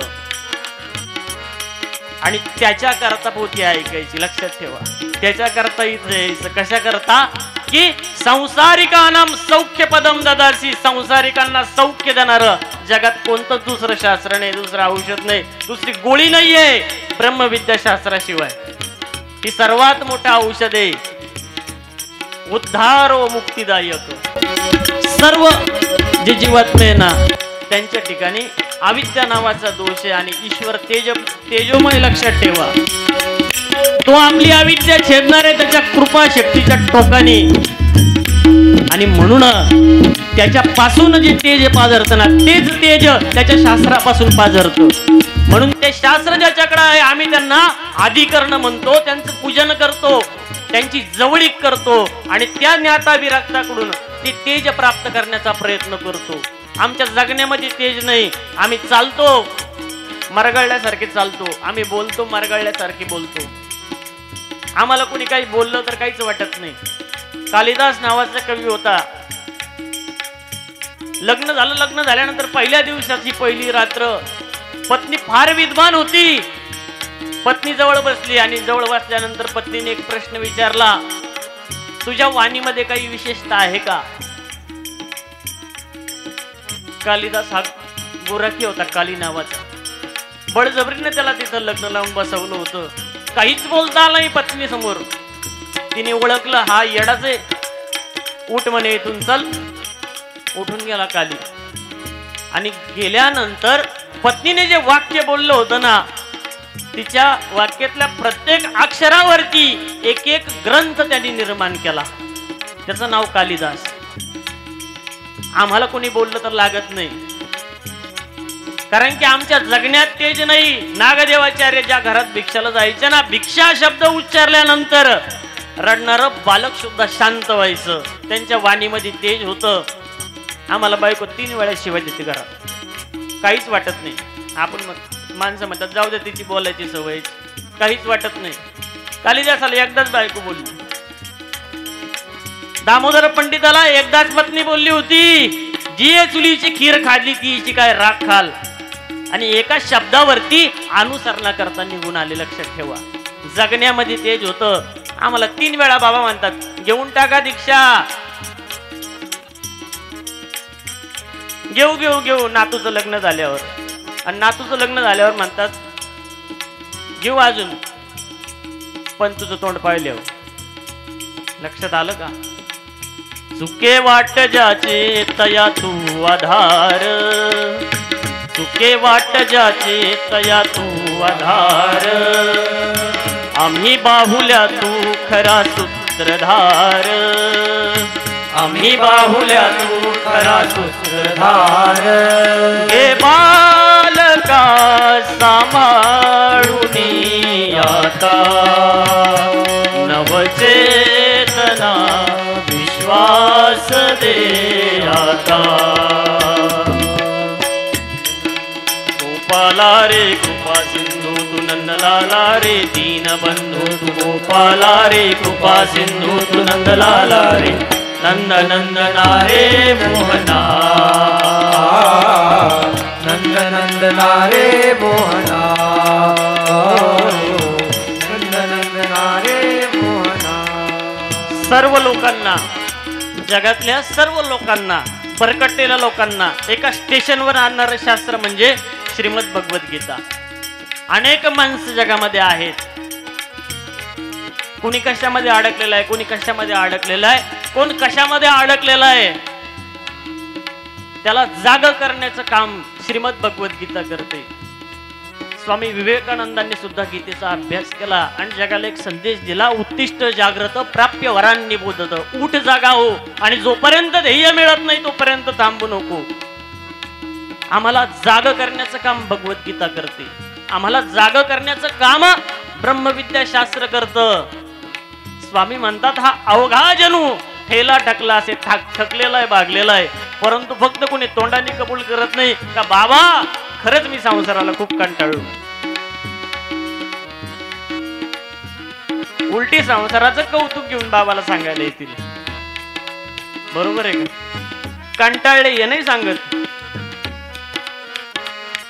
आणि त्याच्या करता पोथी ऐकायची. लक्षात ठेवा, त्याच्या करता इथे यायचं. कशा करता की संसारिकांना सौख्य पदम ददासी. संसारिकांना सौख्य देणार जगात कोणतं दुसरं शास्त्र नाही, दुसरं औषध नाही, दुसरी गोळी नाहीये ब्रह्मविद्या शास्त्राशिवाय. ही सर्वात मोठं औषध आहे, उद्धार व मुक्तिदायक. सर्व जे जीवात्मे ना त्यांच्या ठिकाणी अविद्या नावाचा दोष आहे. आणि ईश्वर तेजोमय. लक्षात ठेवा, तो आपली अविद्या छेदणार आहे त्याच्या कृपा शक्तीच्या टोकाने. आणि म्हणून त्याच्यापासून जे तेज पाझरतं ना, तेच तेज त्याच्या शास्त्रापासून पाझरतं. म्हणून ते शास्त्र ज्याच्याकडे आहे आम्ही त्यांना अधिकरण म्हणतो, त्यांचं पूजन करतो, त्यांची जवळीक करतो. आणि त्या ज्ञाता विरक्ताकडून ते तेज प्राप्त करण्याचा प्रयत्न करतो. आमच्या जगण्यामध्ये तेज नाही. आम्ही चालतो मरगळल्यासारखे चालतो, आम्ही बोलतो मरगळल्यासारखे बोलतो. आम्हाला कोणी काही बोललं तर काहीच वाटत नाही. कालिदास नावाचा कवी होता. लग्न झाल्यानंतर पहिल्या दिवसाची पहिली रात्र पत्नी फार विद्वान होती. पत्नी जवळ बसली आणि जवळ बसल्यानंतर पत्नीने एक प्रश्न विचारला, तुझ्या वाणीमध्ये काही विशेषता आहे का? कालिदास हा गोरखी होता, काली नावाचा. बळजबरीने त्याला तिथं लग्न लावून बसवलं होतं. काहीच बोलता आलं नाही पत्नी समोर. तिने ओळखलं हा येडाच आहे. उठ म्हणे इथून, चल. उठून गेला काली. आणि गेल्यानंतर पत्नीने जे वाक्य बोललं होतं ना, तिच्या वाक्यातल्या प्रत्येक अक्षरावरती एक एक ग्रंथ त्यांनी निर्माण केला. त्याचं नाव कालिदास. आम्हाला कोणी बोललं तर लागत नाही, कारण की आमच्या जगण्यात तेज नाही. नागदेवाचार्य ज्या घरात भिक्षाला जायचे ना, भिक्षा शब्द उच्चारल्यानंतर रडणारं बालक सुद्धा शांत व्हायचं. त्यांच्या वाणीमध्ये तेज होतं. आम्हाला बायको 3 वेळा शिवाय देते घरात, काहीच वाटत नाही. आपण माणसं म्हणतात जाऊ दे, तिची बोलायची सवय, काहीच वाटत नाही. कालिदासाला एकदाच बायको बोलली. दामोदर पंडिताला एकदाच पत्नी बोलली होती, जी चुलीची खीर खाल्ली तीची काय राख खाल. आणि एका शब्दावरती अनुसरणा करता निघून आले. लक्षात ठेवा, जगण्यामध्ये तेज होतं. आम्हाला 3 वेळा बाबा म्हणतात, घेऊन टाका दीक्षा, घेऊ घेऊ घेऊ. नातूचं लग्न झाल्यावर, आणि नातूचं लग्न झाल्यावर म्हणतात घेऊ अजून, पण तुझं तोंड पाहिल्यावर. लक्षात आलं का? चुके वाट ज्याचे तया तू आधार, चुके वाट ज्याचे तया तू आधार. आम्ही बाहुल्या तू खरा सूत्रधार, आम्ही बाहुल्या तू खरा सूत्रधार. हे बालका सांभाळून आता, नवचेतना विश्वास दे आता. गोपाला रे कृपा सिंधू तू नंदलाला रे, दीनबंधू तू गोपाला रे कृपा सिंधू तू नंदलाला रे. नंद नंदना रे मोहना, नंद नंदना रे मोहना, नंद नंदना रे मोहना. सर्व लोकांना, जगातल्या सर्व लोकांना, परकटलेल्या लोकांना एका स्टेशनवर आणणारं शास्त्र म्हणजे श्रीमद भगवद्गीता. अनेक माणसं जगामध्ये आहेत. कोणी कशामध्ये अडकलेला आहे, कोणी कशामध्ये अडकलेला आहे, कोण कशामध्ये अडकलेला आहे, त्याला जाग करण्याचं काम श्रीमद भगवद्गीता करते. स्वामी विवेकानंदांनी सुद्धा गीतेचा अभ्यास केला आणि जगाला एक संदेश दिला, उत्तिष्ठ जाग्रत प्राप्य वरांनी बोधत. उठ जागा हो, आणि जोपर्यंत ध्येय मिळत नाही तोपर्यंत थांबू नको. आम्हाला जाग करण्याचं काम भगवद्गीता करते. आम्हाला जाग करण्याचं काम ब्रह्मविद्या शास्त्र करतं. स्वामी म्हणतात, हा अवघा जणू ठेला टाकला असे थकलेला आहे, भागलेला आहे, परंतु फक्त कोणी तोंडाने कबूल करत नाही का बाबा खरंच मी संसाराला खूप कंटाळलो. उलटी संसाराचं कौतुक घेऊन बाबाला सांगायला येतील. बरोबर आहे का? कंटाळले हे नाही सांगत.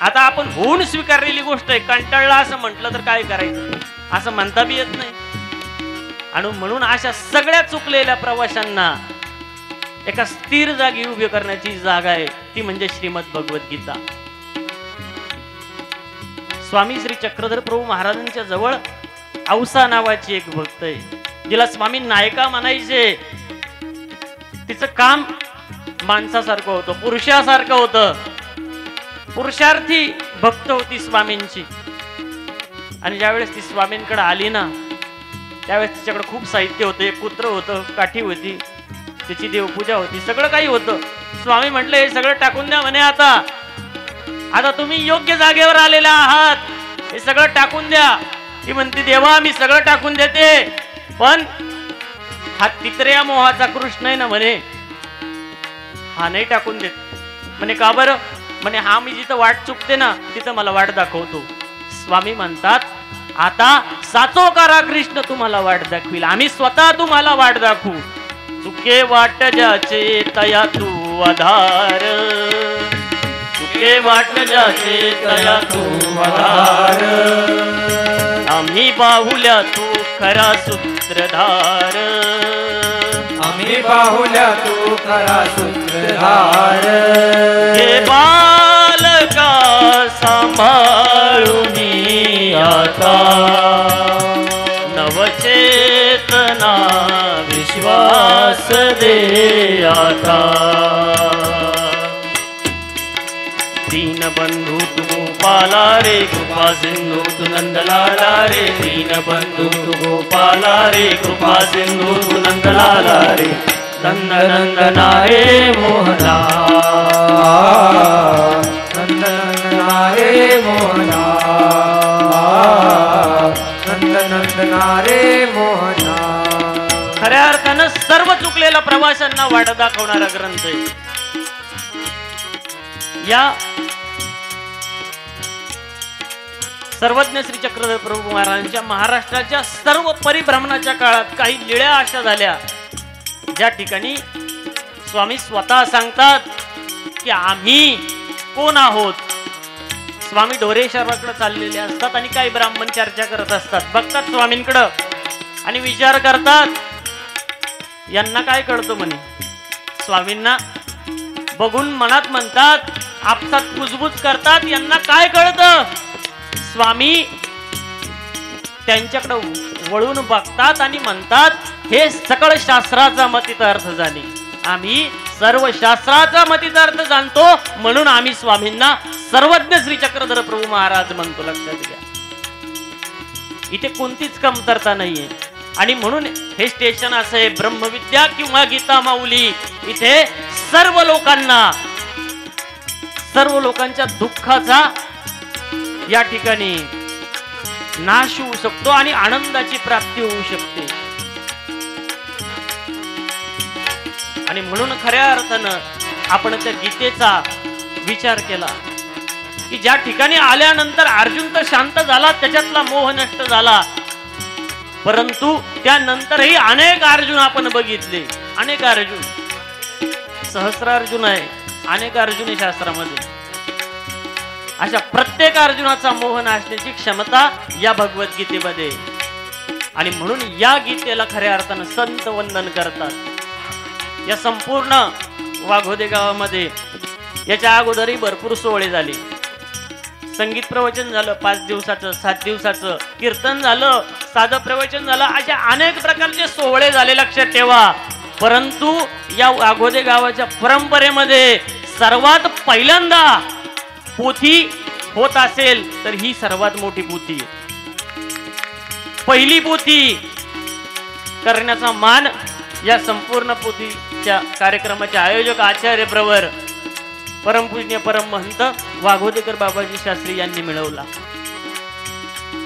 आता आपण होऊन स्वीकारलेली गोष्ट आहे. कंटाळला असं म्हटलं तर काय करायचं, असं म्हणता बी येत नाही. आणि म्हणून अशा सगळ्या चुकलेल्या प्रवाशांना एका स्थिर जागी उभी करण्याची जागा आहे, ती म्हणजे श्रीमद भगवद्गीता. स्वामी श्री चक्रधर प्रभू महाराजांच्या जवळ औसा नावाची एक भक्त आहे, जिला स्वामी नायका म्हणायचे. तिचं काम माणसासारखं होतं, पुरुषासारखं होतं. पुरुषार्थी भक्त होती स्वामींची. आणि ज्यावेळेस ती स्वामींकडे आली ना, त्यावेळेस तिच्याकडे खूप साहित्य होतं. एक पुत्र होतं, काठी होती, त्याची देवपूजा होती, सगळं काही होतं. स्वामी म्हटलं हे सगळं टाकून द्या म्हणे. आता तुम्ही योग्य जागेवर आलेला आहात, हे सगळं टाकून द्या. ती म्हणते देवा मी सगळं टाकून देते, पण हा तित्र्या मोहाचा कृष्ण आहे ना म्हणे, हा नाही टाकून देत. म्हणे का बरं? म्हणे हा मी जिथं वाट चुकते ना तिथं मला वाट दाखवतो. स्वामी म्हणतात आता साचो करा कृष्ण तुम्हाला वाट दाखवील, आम्ही स्वतः तुम्हाला वाट दाखवू. चुके वाट ज्याचे तया तू आधार, चुके वाट ज्याचे तया तू आधार. आम्ही बाहुल्या तू खरा सूत्रधार, आम्ही बाहुल्या तू खरा सूत्रधार. हे बालका सांभाळून आता, नवचेतना विश्वास दे आता. दीनबंधू तू गोपाला रे कृपा सिंधू तू नंदलाला रे. दीनबंधू तू गोपाला रे कृपा सिंधू तू नंदलाला रे. नंद नंदना रे मोहना, नंद नंदना रे मोहना, नंद नंदना रे मोहना. खऱ्या अर्थानं सर्व चुकलेल्या प्रवाशांना वाट दाखवणारा ग्रंथ आहे. या सर्वज्ञ श्री चक्रधर प्रभू महाराजांच्या महाराष्ट्राच्या सर्व परिभ्रमणाच्या काळात काही लिळ्या अशा झाल्या ज्या ठिकाणी स्वामी स्वतः सांगतात की आम्ही कोण आहोत. स्वामी ढोरेश्वराकडे चाललेले असतात आणि काही ब्राह्मण चर्चा करत असतात. बघतात स्वामींकडं आणि विचार करतात, यांना काय कळतं म्हणे. स्वामींना बघून मनात म्हणतात, आपसात कुजबुज करतात, यांना काय कळतं. स्वामी त्यांच्याकडे वळून बघतात आणि म्हणतात, हे सकळ शास्त्राचा मतीत अर्थ जाणे. आम्ही सर्व शास्त्राचा मतीत अर्थ जाणतो, म्हणून आम्ही स्वामींना सर्वज्ञ श्री चक्रधर प्रभू महाराज म्हणतो. लक्षात घ्या, इथे कोणतीच कमतरता नाहीये. आणि म्हणून हे स्टेशन असं आहे, ब्रह्मविद्या किंवा गीता माऊली. इथे सर्व लोकांच्या दुःखाचा या ठिकाणी नाश होऊ शकतो आणि आनंदाची प्राप्ती होऊ शकते. आणि म्हणून खऱ्या अर्थानं आपण त्या गीतेचा विचार केला की ज्या ठिकाणी आल्यानंतर अर्जुन तर शांत झाला, त्याच्यातला मोह नष्ट झाला, परंतु त्यानंतरही अनेक अर्जुन आपण बघितले. अनेक अर्जुन, सहस्रार्जुन आहे, अनेक अर्जुन आहे शास्त्रामध्ये. अशा प्रत्येक अर्जुनाचा मोह नाशण्याची क्षमता या भगवद्गीतेमध्ये. आणि म्हणून या गीतेला खऱ्या अर्थानं संत वंदन करतात. या संपूर्ण वाघोदे गावामध्ये याच्या अगोदरही भरपूर सोहळे झाले. संगीत प्रवचन झालं 5 दिवसाचं, 7 दिवसाचं, कीर्तन झालं, साधं प्रवचन झालं, अशा अनेक प्रकारचे सोहळे झाले. लक्षात ठेवा, परंतु या वाघोदे गावाच्या परंपरेमध्ये सर्वात पहिल्यांदा पोथी होत असेल तर ही सर्वात मोठी पोथी. पहिली पोथी करण्याचा मान या संपूर्ण पोथीच्या कार्यक्रमाचे आयोजक आचार्य प्रवर परमपूज्य परमहंत वाघोदेकर बाबाजी शास्त्री यांनी मिळवला.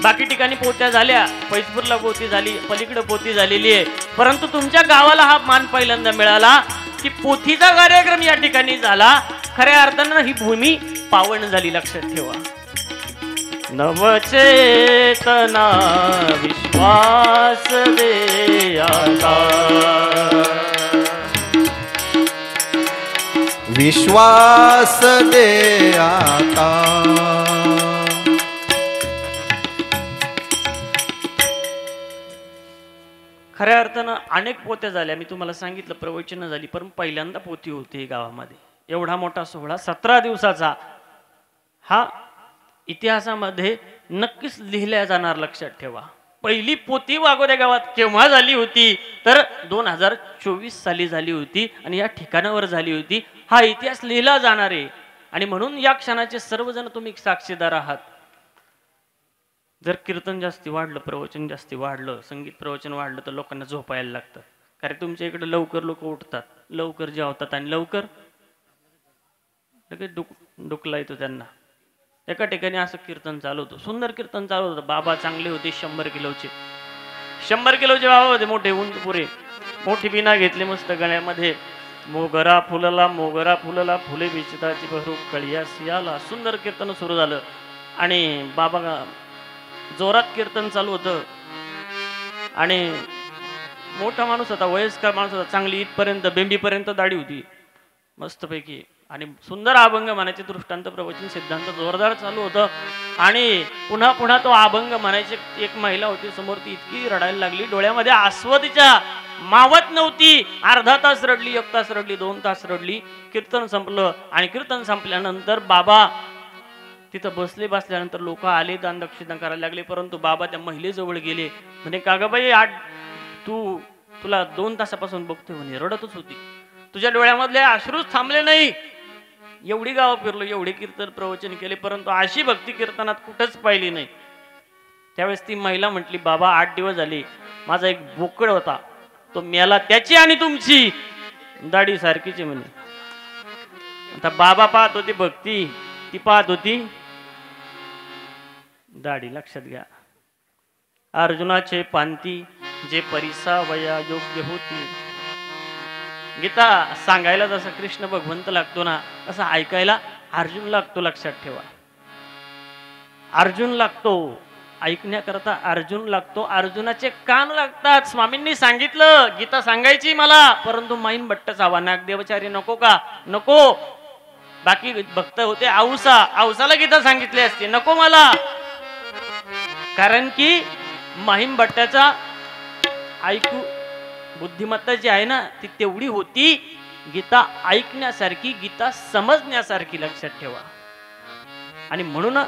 बाकी ठिकाणी पोथ्या झाल्या, फैजपूरला पोथी झाली, पलीकडे पोथी झालेली आहे, परंतु तुमच्या गावाला हा मान पहिल्यांदा मिळाला की पोथीचा कार्यक्रम या ठिकाणी झाला. खऱ्या अर्थानं ही भूमी पावन झाली. लक्षात ठेवा, नवचेतना विश्वास दे आता, विश्वास दे आता. खऱ्या अर्थानं अनेक पोथ्या झाल्या, मी तुम्हाला सांगितलं, प्रवचनं झाली, पण पहिल्यांदा पोथी होती गावामध्ये. एवढा मोठा सोहळा 17 दिवसाचा हा इतिहासामध्ये नक्कीच लिहिल्या जाणार. लक्षात ठेवा, पहिली पोथी वाघोदे गावात केव्हा झाली होती तर 2024 साली झाली होती आणि या ठिकाणावर झाली होती. हा इतिहास लिहिला जाणार आहे. आणि म्हणून या क्षणाचे सर्वजण तुम्ही साक्षीदार आहात. जर कीर्तन जास्ती वाढलं, प्रवचन जास्ती वाढलं, संगीत प्रवचन वाढलं तर लोकांना झोपायला लागतं. कारण तुमच्या इकडे लवकर लोक उठतात, लवकर जेवतात आणि लवकर लगेच डुकला येतो त्यांना. एका ठिकाणी असं कीर्तन चालू होतं, सुंदर कीर्तन चालू होतं. बाबा चांगले होते, 100 किलोचे बाबा होते, मोठे उंच पुरे, मोठी बिना घेतली मस्त गळ्यामध्ये. मोगरा फुलला फुले विचिताची भरू कळिया सियाला. सुंदर कीर्तन सुरू झालं आणि बाबा जोरात कीर्तन चालू होतं. आणि मोठा माणूस होता, वयस्कर माणूस होता, चांगली इथपर्यंत बेंबीपर्यंत दाढी होती मस्तपैकी. आणि सुंदर अभंग म्हणायचे, दृष्टांत प्रवचन सिद्धांत जोरदार चालू होतं. आणि पुन्हा तो अभंग म्हणायचे. एक महिला होती समोर, ती इतकी रडायला लागली, डोळ्यामध्ये आस्वतीच्या मावत नव्हती. अर्धा तास रडली, 1 तास रडली, 2 तास रडली. कीर्तन संपलं आणि कीर्तन संपल्यानंतर बाबा तिथं बसल्यानंतर लोक आले, दान दक्षिणा करायला लागले. परंतु बाबा त्या महिलेजवळ गेले, म्हणे का ग बाई, तुला 2 तासापासून बघतोय, म्हणे रडतच होती, तुझ्या डोळ्यामधले अश्रूच थांबले नाही. एवढी गाव फिरलो, एवढे कीर्तन प्रवचन केले, परंतु अशी भक्ती कीर्तनात कुठंच पाहिली नाही. त्यावेळेस ती महिला म्हटली, बाबा 8 दिवस झाले, माझा एक बोकड होता, तो मेला, त्याची आणि तुमची दाढी सारखीची म्हणे. आता बाबा पाहत होती भक्ती, ती पाहत होती दाढी. लक्षात घ्या, अर्जुनाचे पांती जे परिसा वया योग्य होती. गीता सांगायला जसं कृष्ण भगवंत लागतो ना, तसं ऐकायला अर्जुन लागतो. लक्षात ठेवा, अर्जुन लागतो ऐकण्याकरता, अर्जुन लागतो, अर्जुनाचे कान लागतात. स्वामींनी सांगितलं, गीता सांगायची मला, परंतु माईन भट्ट चावा, नागदेवचारी नको का नको. बाकी भक्त होते औसाला गीता सांगितली असते, नको मला. कारण की महिम भट्टाचा ऐकू बुद्धिमत्ता जी आहे ना ती तेवढी होती, गीता ऐकण्यासारखी, गीता समजण्यासारखी, लक्षात ठेवा. आणि म्हणून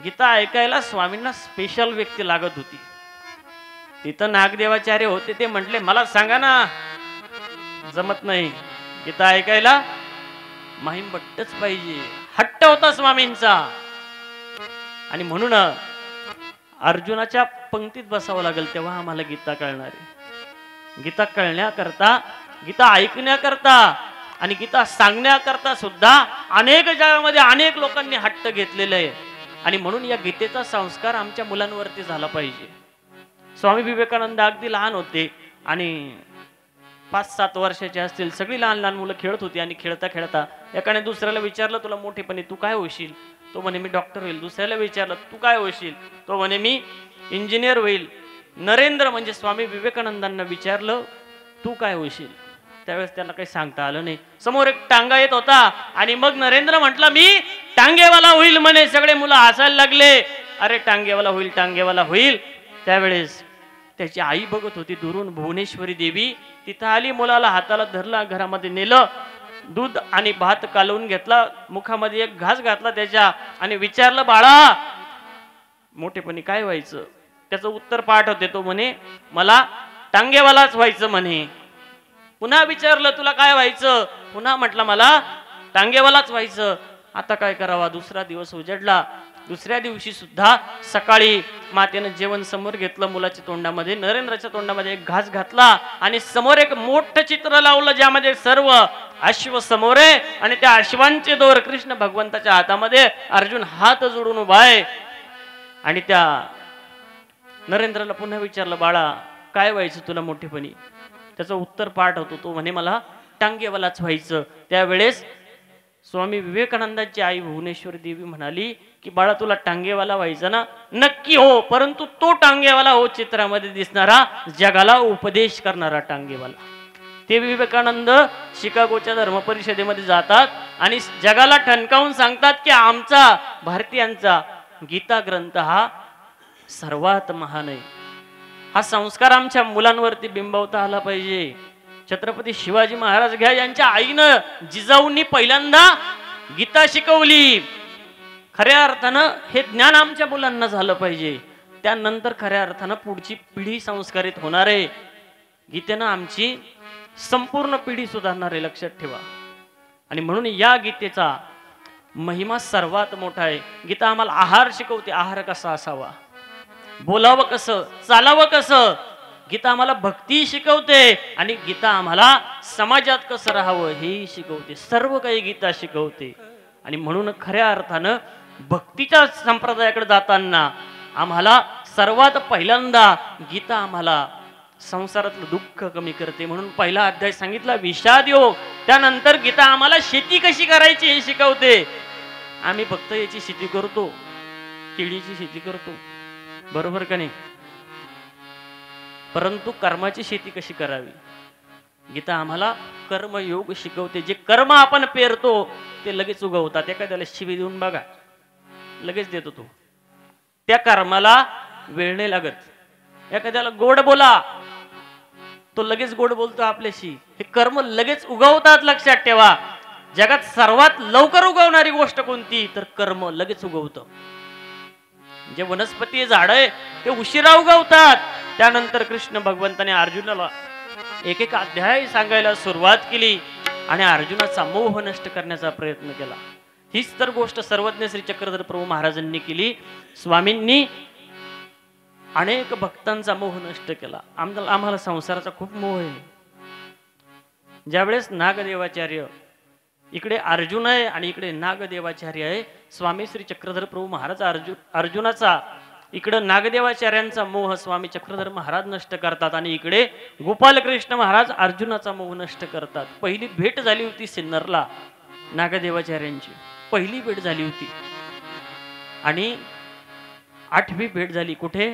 गीता ऐकायला स्वामींना स्पेशल व्यक्ती लागत होती. तिथं नागदेवाचार्य होते, ते म्हटले मला सांगा ना, जमत नाही गीता ऐकायला, महिम भट्टच पाहिजे. हट्ट होता स्वामींचा. आणि म्हणून अर्जुनाच्या पंक्तीत बसावं लागेल तेव्हा आम्हाला गीता कळणार आहे. गीता कळण्याकरता, गीता ऐकण्याकरता आणि गीता सांगण्याकरता सुद्धा अनेक जगामध्ये अनेक लोकांनी हट्ट घेतलेले आहे. आणि म्हणून या गीतेचा संस्कार आमच्या मुलांवरती झाला पाहिजे. स्वामी विवेकानंद अगदी लहान होते आणि 5-7 वर्षाचे असतील, सगळी लहान लहान मुलं खेळत होती. आणि खेळता खेळता एकाने दुसऱ्याला विचारलं, तुला मोठेपणी तू काय होशील? तो म्हणे मी डॉक्टर होईल. दुसऱ्याला विचारलं, तू काय होशील? तो म्हणे मी इंजिनियर होईल. नरेंद्र म्हणजे स्वामी विवेकानंदांना विचारलं, तू काय होशील? त्यावेळेस त्यांना काही सांगता आलं नाही. समोर एक टांगा येत होता आणि मग नरेंद्र म्हटला, मी टांगेवाला होईल म्हणे. सगळे मुलं हसायला लागले, अरे टांगेवाला होईल, टांगेवाला होईल. त्यावेळेस त्याची आई बघत होती दुरून, भुवनेश्वरी देवी. तिथं आली, मुलाला हाताला धरला, घरामध्ये नेलं, दूध आणि भात कालवून घेतला, मुखामध्ये एक घास घातला त्याच्या आणि विचारलं, बाळा मोठेपणी काय व्हायचं? त्याचं उत्तर पाठ होते. तो म्हणे मला टांगेवालाच व्हायचं म्हणे. पुन्हा विचारलं, तुला काय व्हायचं? पुन्हा म्हटलं मला टांगेवालाच व्हायचं. आता काय करावा? दुसरा दिवस उजडला. दुसऱ्या दिवशी सुद्धा सकाळी मातेनं जेवण समोर घेतलं, मुलाच्या तोंडामध्ये, नरेंद्राच्या तोंडामध्ये एक घास घातला आणि समोर एक मोठं चित्र लावलं, ज्यामध्ये सर्व अश्व समोर आहे आणि त्या अश्वांचे दोर कृष्ण भगवंताच्या हातामध्ये. अर्जुन हात जोडून उभा आहे. आणि त्या नरेंद्रला पुन्हा विचारलं, बाळा काय व्हायचं तुला मोठेपणी? त्याचं उत्तर पाठ होतो. तो म्हणे मला टांगेवालाच व्हायचं. त्यावेळेस स्वामी विवेकानंदांची आई भुवनेश्वरी देवी म्हणाली की बाळा तुला टांगेवाला व्हायचं ना? नक्की हो, परंतु तो टांगेवाला हो चित्रामध्ये दिसणारा, जगाला उपदेश करणारा टांगेवाला. ते विवेकानंद शिकागोच्या धर्म परिषदेमध्ये जातात आणि जगाला ठणकावून सांगतात की आमचा भारतीयांचा गीता ग्रंथ हा सर्वात महान आहे. हा संस्कार आमच्या मुलांवरती बिंबवता आला पाहिजे. छत्रपती शिवाजी महाराज घ्या, यांच्या आईनं जिजाऊंनी पहिल्यांदा गीता शिकवली. खऱ्या अर्थानं हे ज्ञान आमच्या मुलांना झालं पाहिजे. त्यानंतर खऱ्या अर्थानं पुढची पिढी संस्कारित होणार आहे. गीतेनं आमची संपूर्ण पिढी सुधारणार आहे, लक्षात ठेवा. आणि म्हणून या गीतेचा महिमा सर्वात मोठा आहे. गीता आम्हाला आहार शिकवते, आहार कसा असावा, बोलावं कसं, चालावं कसं. गीता आम्हाला भक्ती शिकवते आणि गीता आम्हाला समाजात कसं राहावं हे शिकवते. सर्व काही गीता शिकवते. आणि म्हणून खऱ्या अर्थानं भक्तीच्या संप्रदायाकडे जाताना आम्हाला सर्वात पहिल्यांदा गीता आम्हाला संसारातलं दुःख कमी करते. म्हणून पहिला अध्याय सांगितला विषाद योग. त्यानंतर गीता आम्हाला शेती कशी करायची हे शिकवते. आम्ही फक्त याची शेती करतो, केळीची शेती करतो, बरोबर का नाही? परंतु कर्माची शेती कशी करावी गीता आम्हाला कर्मयोग शिकवते. जे कर्म आपण पेरतो ते लगेच उगवतात. एखाद्याला शिवी देऊन बघा, लगेच देतो तो. त्या कर्माला वेळ नाही लागत. एखाद्याला गोड बोला, तो लगेच गोड बोलतो आपल्याशी. हे कर्म लगेच उगवतात, लक्षात ठेवा. जगात सर्वात लवकर उगवणारी गोष्ट कोणती? तर कर्म लगेच उगवतं. जे वनस्पती झाड आहे ते उशिरा उगवतात. त्यानंतर कृष्ण भगवंताने अर्जुनाला एक एक अध्याय सांगायला सुरुवात केली आणि अर्जुनाचा मोह नष्ट करण्याचा प्रयत्न केला. हीच तर गोष्ट सर्वज्ञ श्री चक्रधर प्रभू महाराजांनी केली. स्वामींनी अनेक भक्तांचा मोह नष्ट केला. आम्हाला संसाराचा खूप मोह आहे. ज्यावेळेस नागदेवाचार्य, इकडे अर्जुन आहे आणि इकडे नागदेवाचार्य आहे. स्वामी श्री चक्रधर प्रभू महाराज अर्जुनाचा, इकडं नागदेवाचार्यांचा मोह स्वामी चक्रधर महाराज नष्ट करतात आणि इकडे गोपालकृष्ण महाराज अर्जुनाचा मोह नष्ट करतात. पहिली भेट झाली होती सिन्नरला नागदेवाचार्यांची, पहिली भेट झाली होती. आणि 8वी भेट झाली कुठे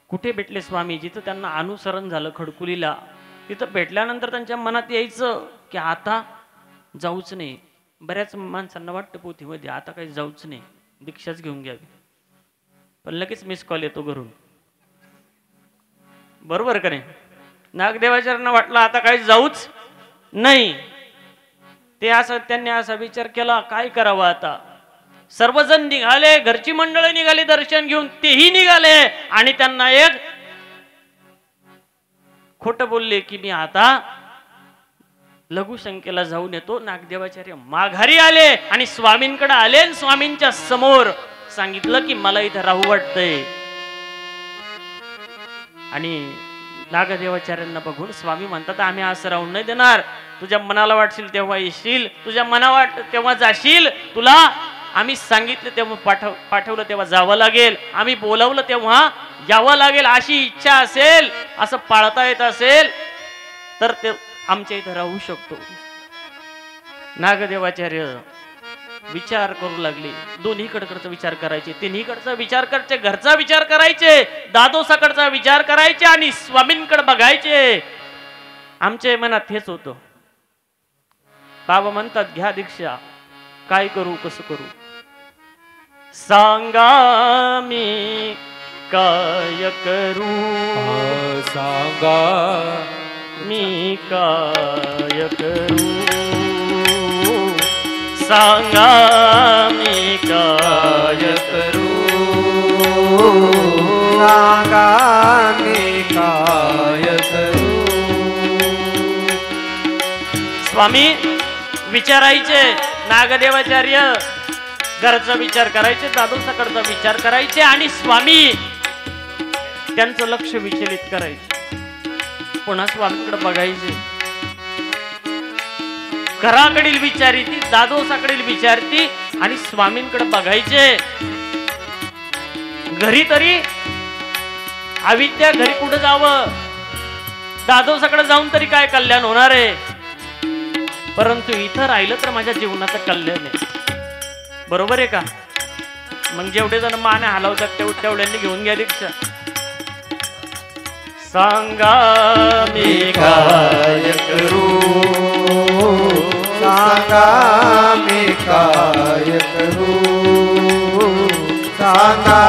कुठे भेटले स्वामी? जिथं त्यांना अनुसरण झालं खडकुलीला. तिथं भेटल्यानंतर त्यांच्या मनात यायचं की आता जाऊच नाही. बऱ्याच माणसांना वाटतं पोथीमध्ये आता काही जाऊच नाही, दीक्षाच घेऊन घ्यावी. पण लगेच मिस कॉल येतो घरून. बरोबर का नाही? नागदेवाचार्यांना वाटलं आता काही जाऊच नाही. त्यांनी असा विचार केला काय करावं आता. सर्वजण निघाले, घरची मंडळी निघाली दर्शन घेऊन, तेही निघाले आणि त्यांना एक खोट बोलले की मी आता लघुशंकेला जाऊन येतो. नागदेवाचार्य माघारी आले आणि स्वामींकडे आले आणि स्वामींच्या समोर सांगितलं की मला इथं राहू वाटतंय. आणि नागदेवाचार्यांना बघून स्वामी म्हणतात आम्ही असं राहून नाही देणार. तुझ्या मनाला वाटशील तेव्हा येशील, तुझ्या मना वाट तेव्हा जाशील. तुला आम्ही सांगितलं तेव्हा पाठवलं तेव्हा जावं लागेल, आम्ही बोलावलं तेव्हा यावं लागेल. अशी इच्छा असेल, असं पाळता येत असेल तर ते आमच्या इथं राहू शकतो. नागदेवाचार्य विचार करू लागले. दोन्हीकडचा विचार करायचे, तिन्हीकडचा विचार करायचे, घरचा विचार करायचे, दादोसाकडचा विचार करायचे आणि स्वामींकडे बघायचे. आमच्या मनात हेच होतं. बाबा म्हणतात घ्या दीक्षा, काय करू कसं करू. सांगा मी काय करू, सांगा मी काय करू, सांगा मी काय करू, सांगा मी काय करू. स्वामी विचारायचे, नागदेवाचार्य घरचा विचार करायचे, दादोसाकडचा विचार करायचे आणि स्वामी त्यांचं लक्ष विचलित करायचे. पुन्हा स्वामींकडे बघायचे, घराकडील विचारी ती, दादोसाकडील विचारती आणि स्वामींकडे बघायचे. घरी तरी अविद्या, घरी कुठं जावं, दादोसाकडे जाऊन तरी काय कल्याण होणार आहे. परंतु इथं राहिलं तर माझ्या जीवनाचं कल्याण आहे. बरोबर आहे का? मग जेवढे जण माने हलवतात तेवढ्यांनी घेऊन घ्या दीक्षा. सांगा मी काय करू, सांगा मी काय करू, सांगा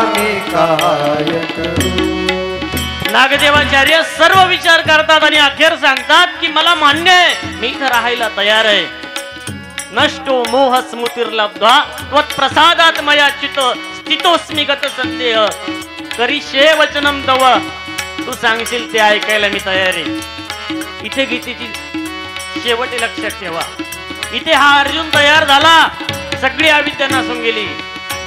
मी काय करू. नागदेवाचार्य सर्व विचार करतात आणि अखेर सांगतात की मला मान्य आहे, मी इथं राहायला तयार आहे. नष्टो मोह स्मृतिर्लब्ध्वा त्वत्प्रसादात मया चित स्थितोस्मि गत संदेह करिष्ये वचनम तव. तू सांगशील ते ऐकायला मी तयार आहे. इथे गीतेची शेवटी लक्षात ठेवा. इथे हा अर्जुन तयार झाला, सगळी अविद्या नासून गेली,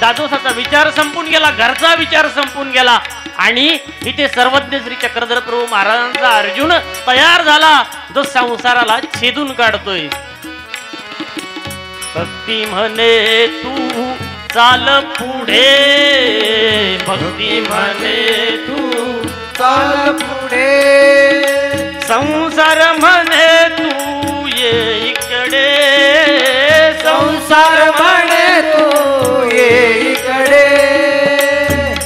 दादोसाचा विचार संपून गेला, घरचा विचार संपून गेला आणि इथे सर्वज्ञ श्री चक्रधर प्रभू महाराजांचा अर्जुन तयार झाला, जो संसाराला छेदून काढतोय. भक्ती म्हणे तू चाल पुढे, भक्ती म्हणे तू चाल पुढे, संसार म्हणे तू ये इकडे, संसार म्हणे तू ये इकडे.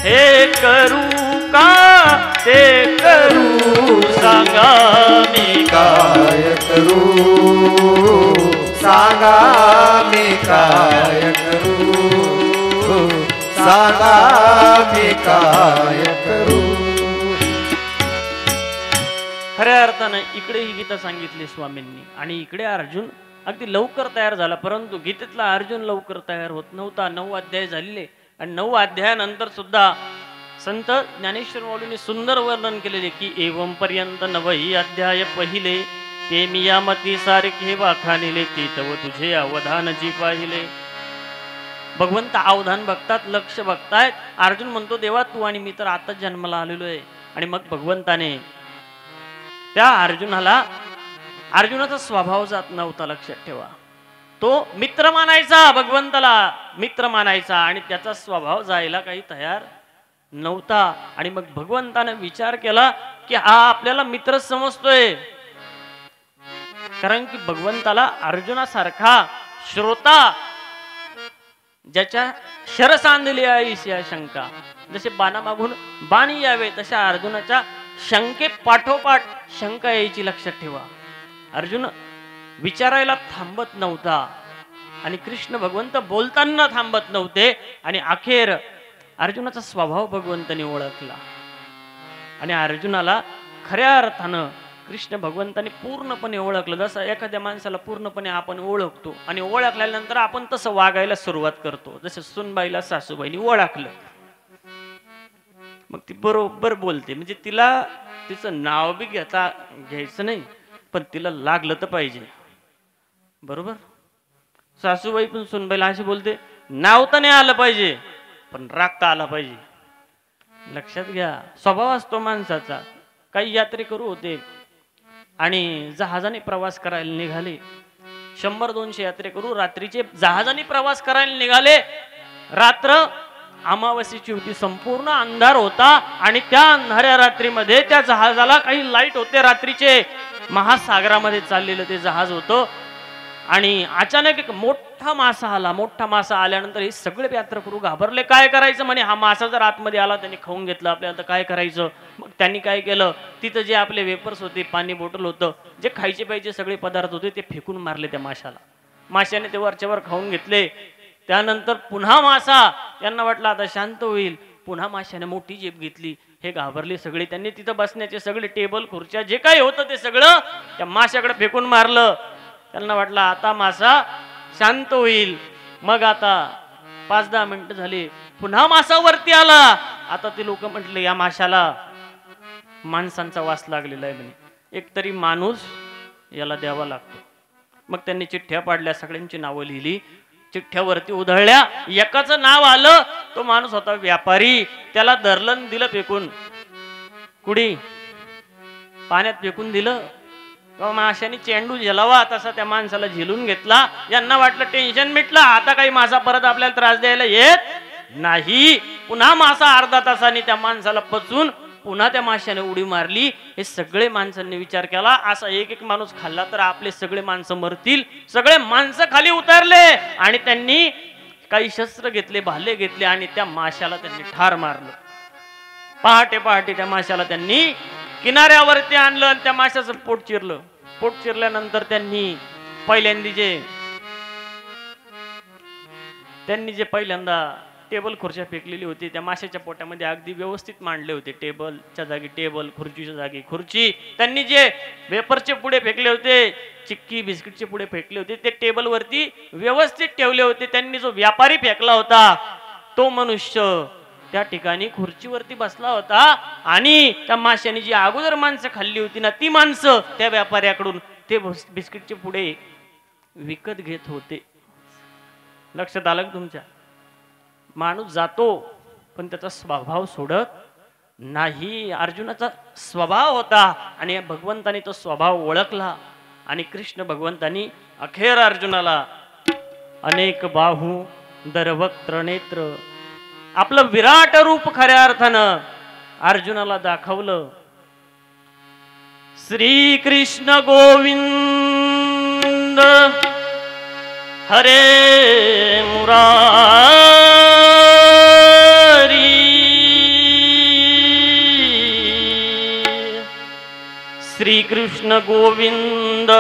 हे करू का ते करू, सांगा मी काय करू, सांगा मी काय करू, सांगा मी काय करू. खऱ्या अर्थानं इकडे ही गीता सांगितली स्वामींनी आणि इकडे अर्जुन अगदी लवकर तयार झाला. परंतु गीतेतला अर्जुन लवकर तयार होत नव्हता. 9 अध्याय झालेले आणि 9 अध्यायानंतर सुद्धा संत ज्ञानेश्वर माऊलींनी सुंदर वर्णन केलेले की एवं पर्यंत 9 अध्याय पहिले, ते मी या मती सारखे वाखानिले, ते तव तुझे अवधान जी पाहिले. भगवंत अवधान बघतात, लक्ष बघतायत. अर्जुन म्हणतो देवा तू आणि मी तर आता जन्माला आलेलो आहे. आणि मग भगवंताने त्या अर्जुनाचा स्वभाव जात नव्हता, लक्षात ठेवा. तो मित्र मानायचा, भगवंताला मित्र मानायचा आणि त्याचा स्वभाव जायला काही तयार नव्हता. आणि मग भगवंताने विचार केला की हा आपल्याला मित्र समजतोय, कारण की भगवंताला अर्जुनासारखा श्रोता, ज्याच्या शर सांधली आईशी शंका, जसे बाणामागून बाण यावे तशा अर्जुनाच्या शंके पाठोपाठ शंका यायची, लक्षात ठेवा. अर्जुन विचारायला थांबत नव्हता आणि कृष्ण भगवंत बोलताना थांबत नव्हते आणि अखेर अर्जुनाचा स्वभाव भगवंतांनी ओळखला आणि अर्जुनाला खऱ्या अर्थानं कृष्ण भगवंतांनी पूर्णपणे ओळखलं. जसं एखाद्या माणसाला पूर्णपणे आपण ओळखतो आणि ओळखल्यानंतर आपण तसं वागायला सुरुवात करतो. जसं सुनबाईला सासूबाईनी ओळखलं मग ती बरोबर बोलते. म्हणजे तिला तिचं नाव बी घ्यायचं नाही पण तिला लागलं तर पाहिजे. बरोबर. सासूबाई पण सुनबाईला अशी बोलते, नाव तर नाही आलं पाहिजे पण रागता आला पाहिजे. लक्षात घ्या, स्वभाव असतो माणसाचा. काही यात्रेकरू होते आणि जहाजाने प्रवास करायला निघाले. 100-200 यात्रेकरू रात्रीचे जहाजाने प्रवास करायला निघाले. रात्र अमावास्येची होती, संपूर्ण अंधार होता आणि त्या अंधाऱ्या रात्रीमध्ये त्या जहाजाला काही लाईट होते. रात्रीचे महासागरामध्ये चाललेलं ते जहाज होतं आणि अचानक एक मोठा मासा आला. मोठा मासा आल्यानंतर हे सगळे यात्रेकरू घाबरले. काय करायचं म्हणे, हा मासा जर आतमध्ये आला त्यांनी खाऊन घेतला आपल्याला तर काय करायचं. मग त्यांनी काय केलं, तिथं जे आपले वेपर्स होते, पाणी बॉटल होतं, जे खायचे पाहिजे सगळे पदार्थ होते ते फेकून मारले त्या माशाला. माशाने ते वरच्यावर खाऊन घेतले. त्यानंतर पुन्हा मासा, यांना वाटलं आता शांत होईल, पुन्हा माशाने मोठी झेप घेतली. हे घाबरले सगळे. त्यांनी तिथं बसण्याचे सगळे टेबल खुर्च्या जे काही होतं ते सगळं त्या माशाकडे फेकून मारलं. त्यांना वाटलं आता मासा शांत होईल. मग आता 5-10 मिनिटं झाली, पुन्हा मासा वरती आला. आता ते लोक म्हटले या माशाला माणसांचा वास लागलेला आहे म्हणे, एकतरी माणूस याला द्यावा लागतो. मग त्यांनी चिठ्ठ्या पाडल्या, सगळ्यांची नावं लिहिली, चिठ्ठ्यावरती उधळल्या. एकाचं नाव आलं, तो माणूस होता व्यापारी. त्याला धरलं दिलं फेकून, कुडी पाण्यात फेकून दिलं. माशाने चेंडू झेलावा तसा त्या माणसाला झेलून घेतला. यांना वाटलं टेन्शन मिटलं, आता काही मासा परत आपल्याला त्रास द्यायला येत नाही. पुन्हा मासा अर्धा तासाने त्या माणसाला पचून पुन्हा त्या माशाने उडी मारली. हे सगळे माणसांनी विचार केला, असा एक एक माणूस खाल्ला तर आपले सगळे माणसं मरतील. सगळे माणसं खाली उतरले आणि त्यांनी काही शस्त्र घेतले, भाले घेतले आणि त्या माशाला त्यांनी ठार मारलं. पहाटे पहाटे त्या माशाला त्यांनी किनाऱ्यावरती आणलं आणि त्या माशाचं पोट चिरलं. पोट चिरल्यानंतर त्यांनी पहिल्यांदा टेबल खुर्च्या फेकलेली होती त्या माशाच्या पोटामध्ये अगदी व्यवस्थित मांडले होते. टेबलच्या जागी टेबल, खुर्चीच्या जागी खुर्ची. त्यांनी जे वेफरचे पुढे फेकले होते, चिक्की बिस्किटचे पुढे फेकले होते, ते टेबलवरती व्यवस्थित ठेवले होते. त्यांनी जो व्यापारी फेकला होता तो मनुष्य त्या ठिकाणी खुर्चीवरती बसला होता आणि त्या माशाने जी अगोदर माणसं खाल्ली होती ना, ती माणसं त्या व्यापाऱ्याकडून ते बिस्किटचे पुढे विकत घेत होते. लक्षात आलं का तुमच्या? माणूस जातो पण त्याचा स्वभाव सोडत नाही. अर्जुनाचा स्वभाव होता आणि भगवंतानी तो स्वभाव ओळखला आणि कृष्ण भगवंतानी अखेर अर्जुनाला अनेक बाहू दरवक्त्र नेत्र आपलं विराट रूप खऱ्या अर्थानं अर्जुनाला दाखवलं. श्री कृष्ण गोविंद हरे मुरारी, श्री कृष्ण गोविंद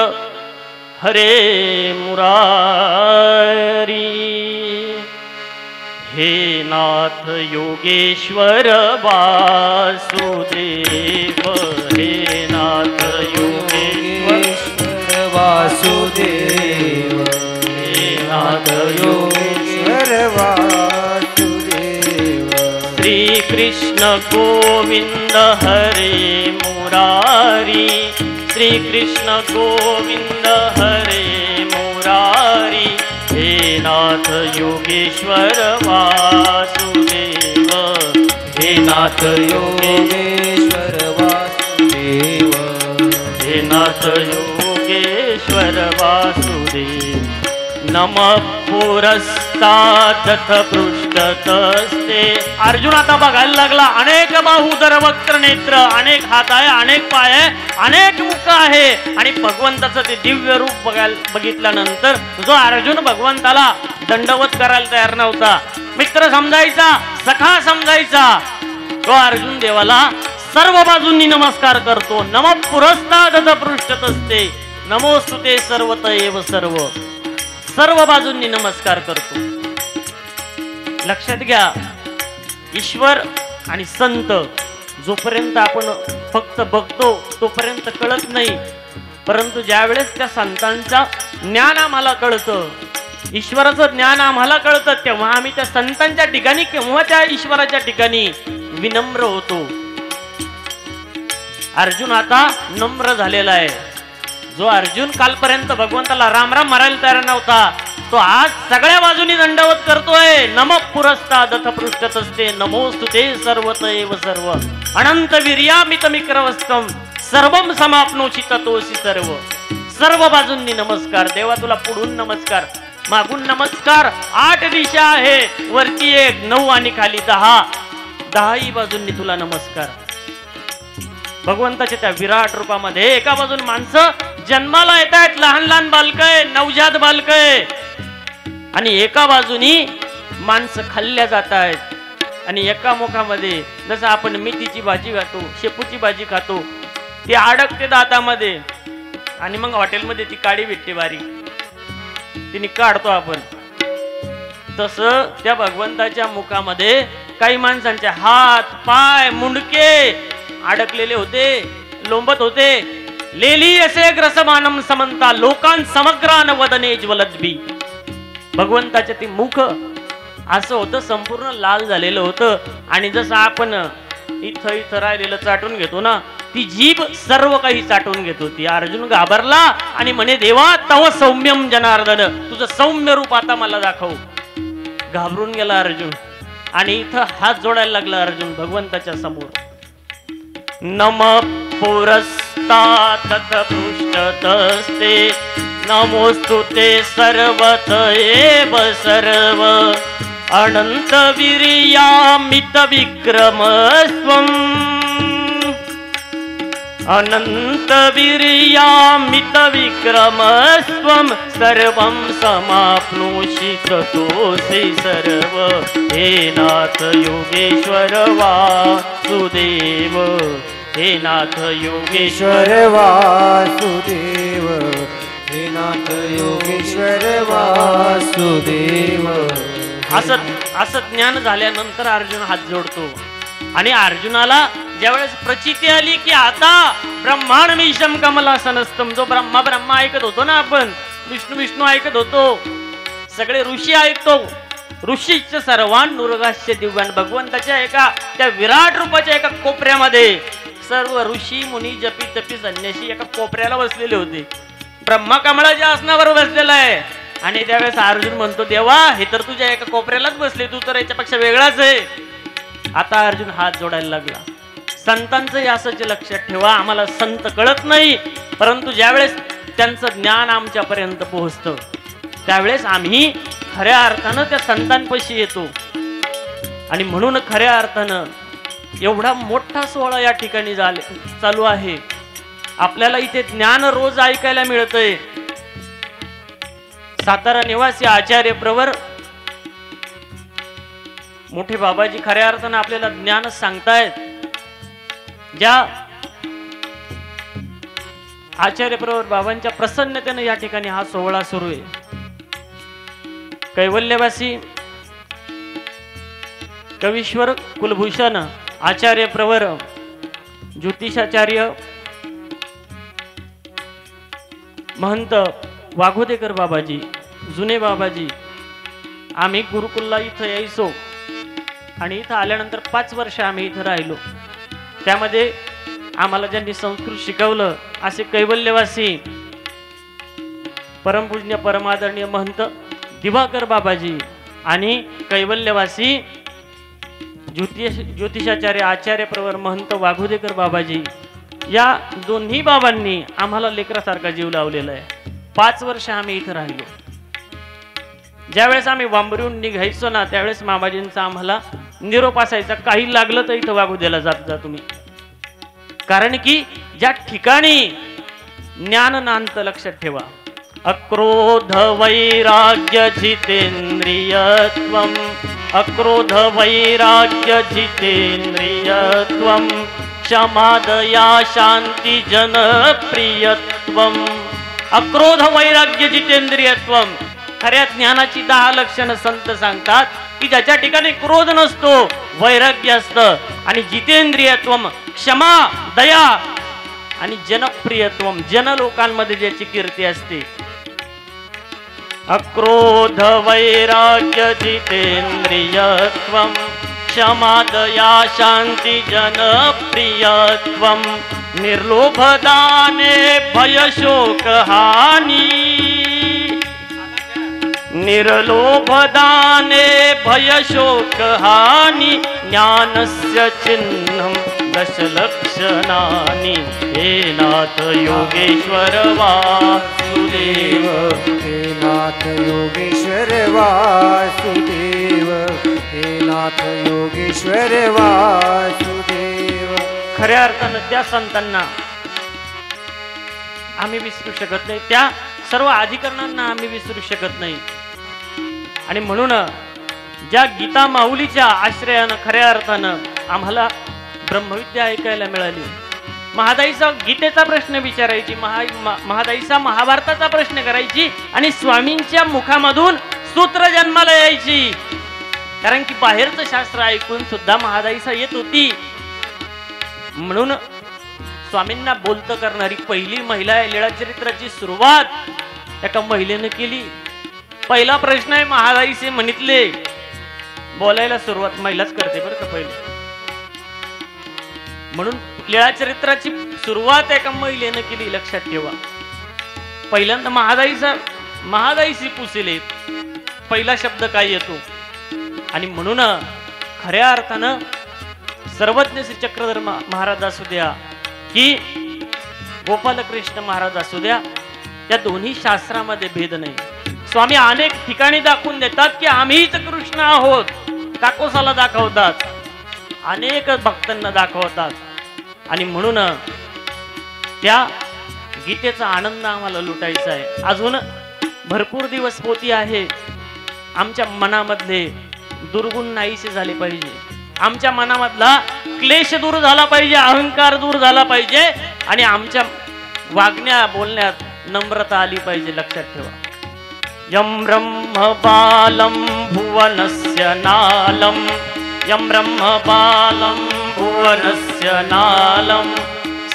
हरे मुरारी. हे नाथ योगेश्वर वासुदेव, हे नाथ योगेश्वर वासुदेव, हे नाथ योगेश्वर वासुदेव. श्री कृष्ण गोविंद हरे मुरारी, श्री कृष्ण गोविंद हरे मुरारी. हे नाथ योगेश्वर वासुदेव, हे नाथ योगेश्वर वासुदेव, हे नाथ योगेश्वर वासुदेव. नमः पुरस्तादथ पृष्ठतस्ते. अर्जुन आता बघायला लागला, अनेक बाहुदर वक्त्र नेत्र, अनेक हात आहे, अनेक पाय आहे, अनेक मुख आहे आणि भगवंताचं ते दिव्य रूप बघितल्यानंतर जो अर्जुन भगवंताला दंडवत करायला तयार नव्हता, मित्र समजायचा, सखा समजायचा, तो अर्जुन देवाला सर्व बाजूंनी नमस्कार करतो. नमः पुरस्तादथ पृष्ठतस्ते. नमोस्तुते सर्वत एव सर्व. सर्व बाजूंनी नमस्कार करतो. लक्षात घ्या, ईश्वर आणि संत जोपर्यंत आपण फक्त बघतो तोपर्यंत कळत नाही, परंतु ज्यावेळेस त्या संतांचा ज्ञान आम्हाला कळतं, ईश्वराचं ज्ञान आम्हाला कळतं, तेव्हा आम्ही त्या संतांच्या ठिकाणी किंवा त्या ईश्वराच्या ठिकाणी विनम्र होतो. अर्जुन आता नम्र झालेला आहे. जो अर्जुन कालपर्यंत भगवंताला राम राम मारायला तयार नव्हता, तो आज सगळ्या बाजूनी दंडवत करतोय. नम पुरस्ताद अथ पृष्ठतस्ते नमोस्तुते सर्वत एव सर्व. अनंत वीर्यामित मिक्रवस्तम सर्वम समाप्नोषि ततोषि सर्व. सर्व बाजूंनी नमस्कार. देवा तुला पुढून नमस्कार, मागून नमस्कार. 8 दिशा आहे, वरती 1, 9 आणि खाली 10. 10ही बाजूंनी तुला नमस्कार. भगवंताच्या त्या विराट रूपामध्ये एका बाजून माणसं जन्माला येत आहेत, लहान लहान बालकय, नवजात बालकय, आणि एका बाजूनी माणसं खाल्ल्या जात आहेत, आणि एका मुखामध्ये जसं आपण मेथीची भाजी खातो, शेपूची भाजी खातो, ती अडकते दातामध्ये, आणि मग हॉटेलमध्ये ती काडी भेटते बारीक, तिने काढतो आपण. तसं त्या भगवंताच्या मुखामध्ये काही माणसांचे हात पाय मुंडके अडकलेले होते, लोंबत होते. लेली असे ग्रसमानम समंता लोकां समग्रान वदने ज्वलद्भी. भगवंताचे ते मुख असं होतं, संपूर्ण लाल झालेलं होतं, आणि जसं आपण इथं राहिलेलं चाटून घेतो ना, ती जीभ सर्व काही चाटून घेत होती. अर्जुन घाबरला आणि म्हणे, देवा तव सौम्यम जनार्दन, तुझं सौम्य रूप आता मला दाखव. घाबरून गेला अर्जुन, आणि इथं हात जोडायला लागला अर्जुन भगवंताच्या समोर. नम पुरस्तात् पृष्ठतस्ते नमोस्तुते सर्वत एव सर्व. अनंत वीर्यामित विक्रमस्त्वम् अनंत वीर्यामित विक्रमस्त्वम् सर्वं समाप्नोषि ततोऽसि सर्व. हे नाथ योगेश्वर वासुदेव, हे नाथ योगेश्वर वासुदेव, हे नाथ योगेश्वर वासुदेव. असं ज्ञान झाल्यानंतर अर्जुन हात जोडतो, आणि अर्जुनाला ज्यावेळेस प्रचिती आली की आता ब्रह्मांड विषम कमलासनस्तम, जो ब्रह्मा ऐकत होतो ना आपण, विष्णू ऐकत होतो, सगळे ऋषी ऐकतो. ऋषीच सर्वान नुरगास्य दिव्यान. भगवंताच्या एका त्या विराट रूपाच्या एका कोपऱ्यामध्ये सर्व ऋषी मुनी जपी तपी संन्यासी एका कोपऱ्याला बसलेले होते. ब्रह्मा कमळाच्या आसनावर बसलेला आहे, आणि त्यावेळेस अर्जुन म्हणतो, देवा हे तर तुझ्या एका कोपऱ्यालाच बसले, तू तर याच्यापेक्षा वेगळाच आहे. आता अर्जुन हात जोडायला लागला. संतांचं असंच लक्षात ठेवा, आम्हाला संत कळत नाही, परंतु ज्यावेळेस त्यांचं ज्ञान आमच्यापर्यंत पोहोचतं त्यावेळेस आम्ही खऱ्या अर्थानं त्या संतांपाशी येतो. आणि म्हणून खऱ्या अर्थानं एवढा मोठा सोहळा या ठिकाणी चालू आहे. आपल्याला इथे ज्ञान रोज ऐकायला मिळतंय. सातारा निवासी आचार्य प्रवर मोठे बाबाजी खऱ्या अर्थानं आपल्याला ज्ञान सांगतायत. ज्या आचार्य प्रवर बाबांच्या प्रसन्नतेने या ठिकाणी हा सोहळा सुरू आहे. कैवल्यवासी कवीश्वर कुलभूषण आचार्य प्रवर ज्योतिषाचार्य महंत वाघोदेकर बाबाजी, जुने बाबाजी, आम्ही गुरुकुलला इथं यायचो, आणि इथं आल्यानंतर 5 वर्ष आम्ही इथं राहिलो. त्यामध्ये आम्हाला ज्यांनी संस्कृत शिकवलं असे कैवल्यवासी परमपूज्य परमादरणीय महंत दिवाकर बाबाजी आणि कैवल्यवासी ज्योतिषाचार्य आचार्य प्रवर महंत वाघोदेकर बाबाजी, या दोन्ही बाबांनी आम्हाला लेकरासारखा जीव लावलेला आहे. 5 वर्ष आम्ही इथं राहिलो. ज्यावेळेस आम्ही वांबरीहून निघायचो ना, त्यावेळेस मामाजींचा आम्हाला निरोप असायचा, काही लागलं तर इथं वाघोद्याला जात जा तुम्ही. कारण की ज्या ठिकाणी ज्ञान नांत, लक्षात ठेवा, अक्रोध वैराग्य जितेंद्रियत्वम, अक्रोध वैराग्य जितेंद्रियत्वम, क्षमा दया शांती जनप्रियत्वम, अक्रोध वैराग्य जितेंद्रियत्व. खऱ्या ज्ञानाची 10 लक्षणं संत सांगतात की ज्याच्या ठिकाणी क्रोध नसतो, वैराग्य असतं, आणि जितेंद्रियत्व क्षमा, दया, आणि जनप्रियत्व जनलोकांमध्ये ज्याची कीर्ती असते. अक्रोध वैराग्य जितेंद्रियत्व क्षमा दया शांती जनप्रियत्व निर्लोभदाने भय शोक हानी. निर्लोभदाने भय शोक हानी ज्ञानस्य चिन्हं दशलक्षणानि. हे नाथ योगेश्वर वासुदेव. हे नाथ योगेश्वर वासुदेव. हे नाथ योगेश्वर वासुदेव. खऱ्या अर्थानं त्या संतांना आम्ही विसरू शकत नाही, त्या सर्व अधिकरणांना आम्ही विसरू शकत नाही. आणि म्हणून ज्या गीता माऊलीच्या आश्रयानं खऱ्या अर्थानं आम्हाला ब्रह्मविद्या ऐकायला मिळाली. महादाईचा गीतेचा प्रश्न विचारायची, महादाईचा महाभारताचा प्रश्न करायची, आणि स्वामींच्या मुखामधून सूत्र जन्माला यायची. कारण की बाहेरचं शास्त्र ऐकून सुद्धा महादाईचा येत होती. म्हणून स्वामींना बोलतं करणारी पहिली महिला आहे. लीळाचरित्राची सुरुवात एका महिलेनं केली. पहिला प्रश्न आहे महादाईचे म्हणितले. बोलायला सुरुवात महिलाच करते बरं का पहिले. म्हणून लीळाचरित्राची सुरुवात एका महिलेनं केली, लक्षात ठेवा. पहिल्यांदा महादाईशी पुसले पहिला शब्द काय येतो. आणि म्हणून खऱ्या अर्थानं सर्वज्ञ श्री चक्रधर महाराज असू द्या की गोपालकृष्ण महाराज असू द्या, त्या दोन्ही शास्त्रामध्ये भेद नाही. स्वामी अनेक ठिकाणी दाखवून देतात की आम्हीच कृष्ण आहोत. काकोसाला दाखवतात, अनेक भक्तांना दाखवतात. आणि म्हणून त्या गीतेचा आनंद आम्हाला लुटायचा आहे. अजून भरपूर दिवस पोती आहे. आमच्या मनामधले दुर्गुण नाहीसे झाले पाहिजे. आमच्या मनामधला क्लेश दूर झाला पाहिजे, अहंकार दूर झाला पाहिजे, आणि आमच्या वागण्या बोलण्यात नम्रता आली पाहिजे. लक्षात ठेवा. यम ब्रह्म बालम भुवनस्य नालम. यम ब्रह्म बालम भुवनस्य नालम.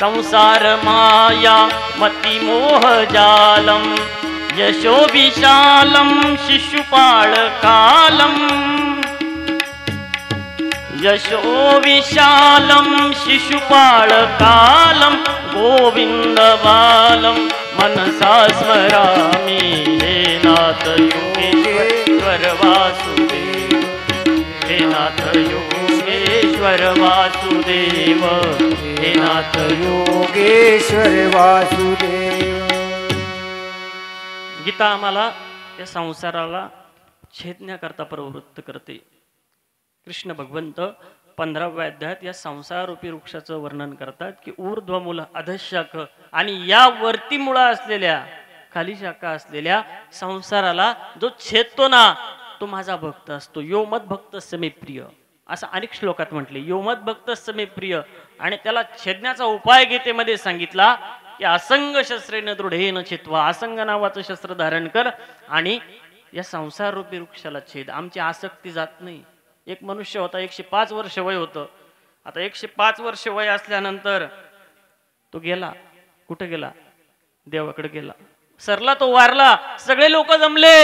संसार माया मति मोह जालम. यशो विशालम शिशुपाळ कालम. यशो विशालम शिशुपाळ कालम. गोविंद बालम मनसा स्मरामि. हे नाथ योगेश्वर वासुदेव. हे नाथ योगेश्वर वासुदेव. हे नाथ योगेश्वर वासुदेव. गीता आम्हाला या संसाराला छेदण्याकरता प्रवृत्त करते. कृष्ण भगवंत 15व्या अध्यायात या संसाररूपी वृक्षाचं वर्णन करतात की ऊर्ध्वमूल अधशाख, आणि या वरती मुळा असलेल्या खाली शाखा असलेल्या संसाराला जो छेदतो ना तो माझा भक्त असतो. यो मद भक्त समे प्रिय, असं अनेक श्लोकात म्हटले. यो मद भक्त समे प्रिय. आणि त्याला छेदण्याचा उपाय गीतेमध्ये सांगितला की असंग शस्त्रेन दृढेन चित्वा. असंग नावाचं शस्त्र धारण कर आणि या संसार रूपी वृक्षाला छेद. आमची आसक्ती जात नाही. एक मनुष्य होता, 105 वर्ष वय होतं. आता 105 वर्ष वय असल्यानंतर तो गेला. कुठे गेला? देवाकडे गेला. सरला तो वारला. सगळे लोक जमले,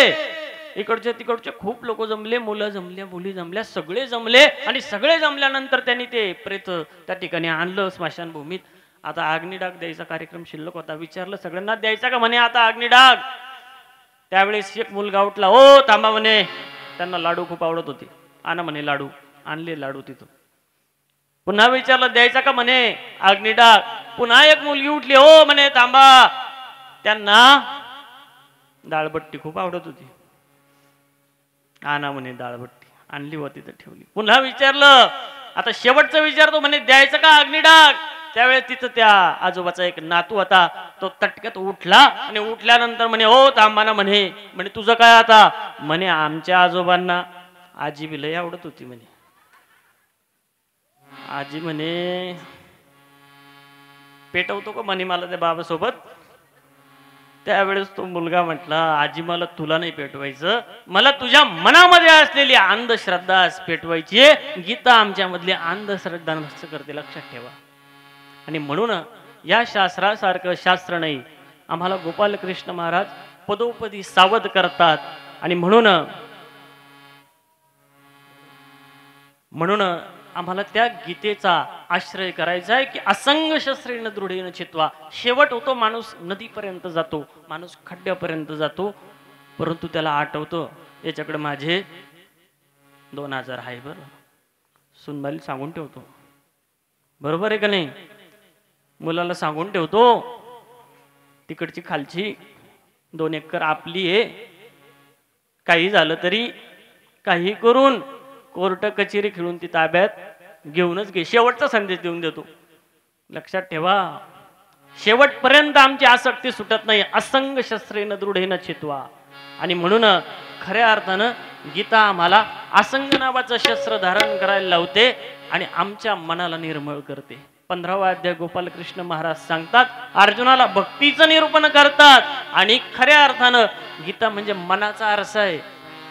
इकडचे तिकडचे खूप लोक जमले, मुलं जमल्या, मुली जमल्या, सगळे जमले. आणि सगळे जमल्यानंतर त्यांनी ते प्रेत त्या ठिकाणी आणलं स्मशानभूमीत. आता अग्निडाग द्यायचा कार्यक्रम शिल्लक होता. विचारलं सगळ्यांना द्यायचा का म्हणे आता अग्निडाग. त्यावेळेस एक मुलगा उठला. ओ थांबा म्हणे, त्यांना लाडू खूप आवडत होते. आणा म्हणे लाडू. आणले लाडू तिथं. पुन्हा विचारलं द्यायचा का म्हणे अग्निडाग. पुन्हा एक मुलगी उठली. हो म्हणे थांबा, त्यांना डाळबट्टी खूप आवडत होती. आणा म्हणे डाळबट्टी. आणली होती तर ठेवली. पुन्हा विचारलं. आता शेवटचं विचारतो म्हणे द्यायचं का अग्निडाग. त्यावेळेस तिथं त्या आजोबाचा एक नातू होता. तो तटक्यात उठला आणि उठल्यानंतर म्हणे हो थांबा ना म्हणे. म्हणे तुझं काय आता. म्हणे आमच्या आजोबांना आजी बी लय आवडत होती म्हणे. आजी म्हणे पेटवतो का म्हणे मला त्या बाबासोबत. त्यावेळेस तो मुलगा म्हटला, आजी मला तुला नाही पेटवायचं, मला तुझ्या मनामध्ये असलेली अंधश्रद्धा पेटवायची आहे. गीता आमच्या मधली अंधश्रद्धा नष्ट करते, लक्षात ठेवा. आणि म्हणून या शास्त्रासारखं शास्त्र नाही. आम्हाला गोपालकृष्ण महाराज पदोपदी सावध करतात. आणि म्हणून आम्हाला त्या गीतेचा आश्रय करायचा आहे की असंग शस्त्रेण दृढेन चित्वा. शेवट होतो, माणूस नदीपर्यंत जातो, माणूस खड्ड्यापर्यंत जातो, परंतु त्याला आठवतो याच्याकडे माझे 2000 आहे बरं, सुनबाई सांगून ठेवतो. बरोबर आहे का नाही? मुलाला सांगून ठेवतो तिकडची खालची 2 एकर आपली आहे, काही झालं तरी काही करून कोर्ट कचेरी खेळून ती ताब्यात घेऊनच घे. शेवटचा संदेश देऊन देतो, लक्षात ठेवा. शेवटपर्यंत आमची आसक्ती सुटत नाही. असंग शस्त्रेन दृढेन चित्वा. आणि म्हणून खऱ्या अर्थानं गीता आम्हाला असंग नावाचं शस्त्र धारण करायला लावते आणि आमच्या मनाला निर्मळ करते. 15वा अध्याय गोपालकृष्ण महाराज सांगतात, अर्जुनाला भक्तीचं निरूपण करतात. आणि खऱ्या अर्थानं गीता म्हणजे मनाचा आरसा आहे.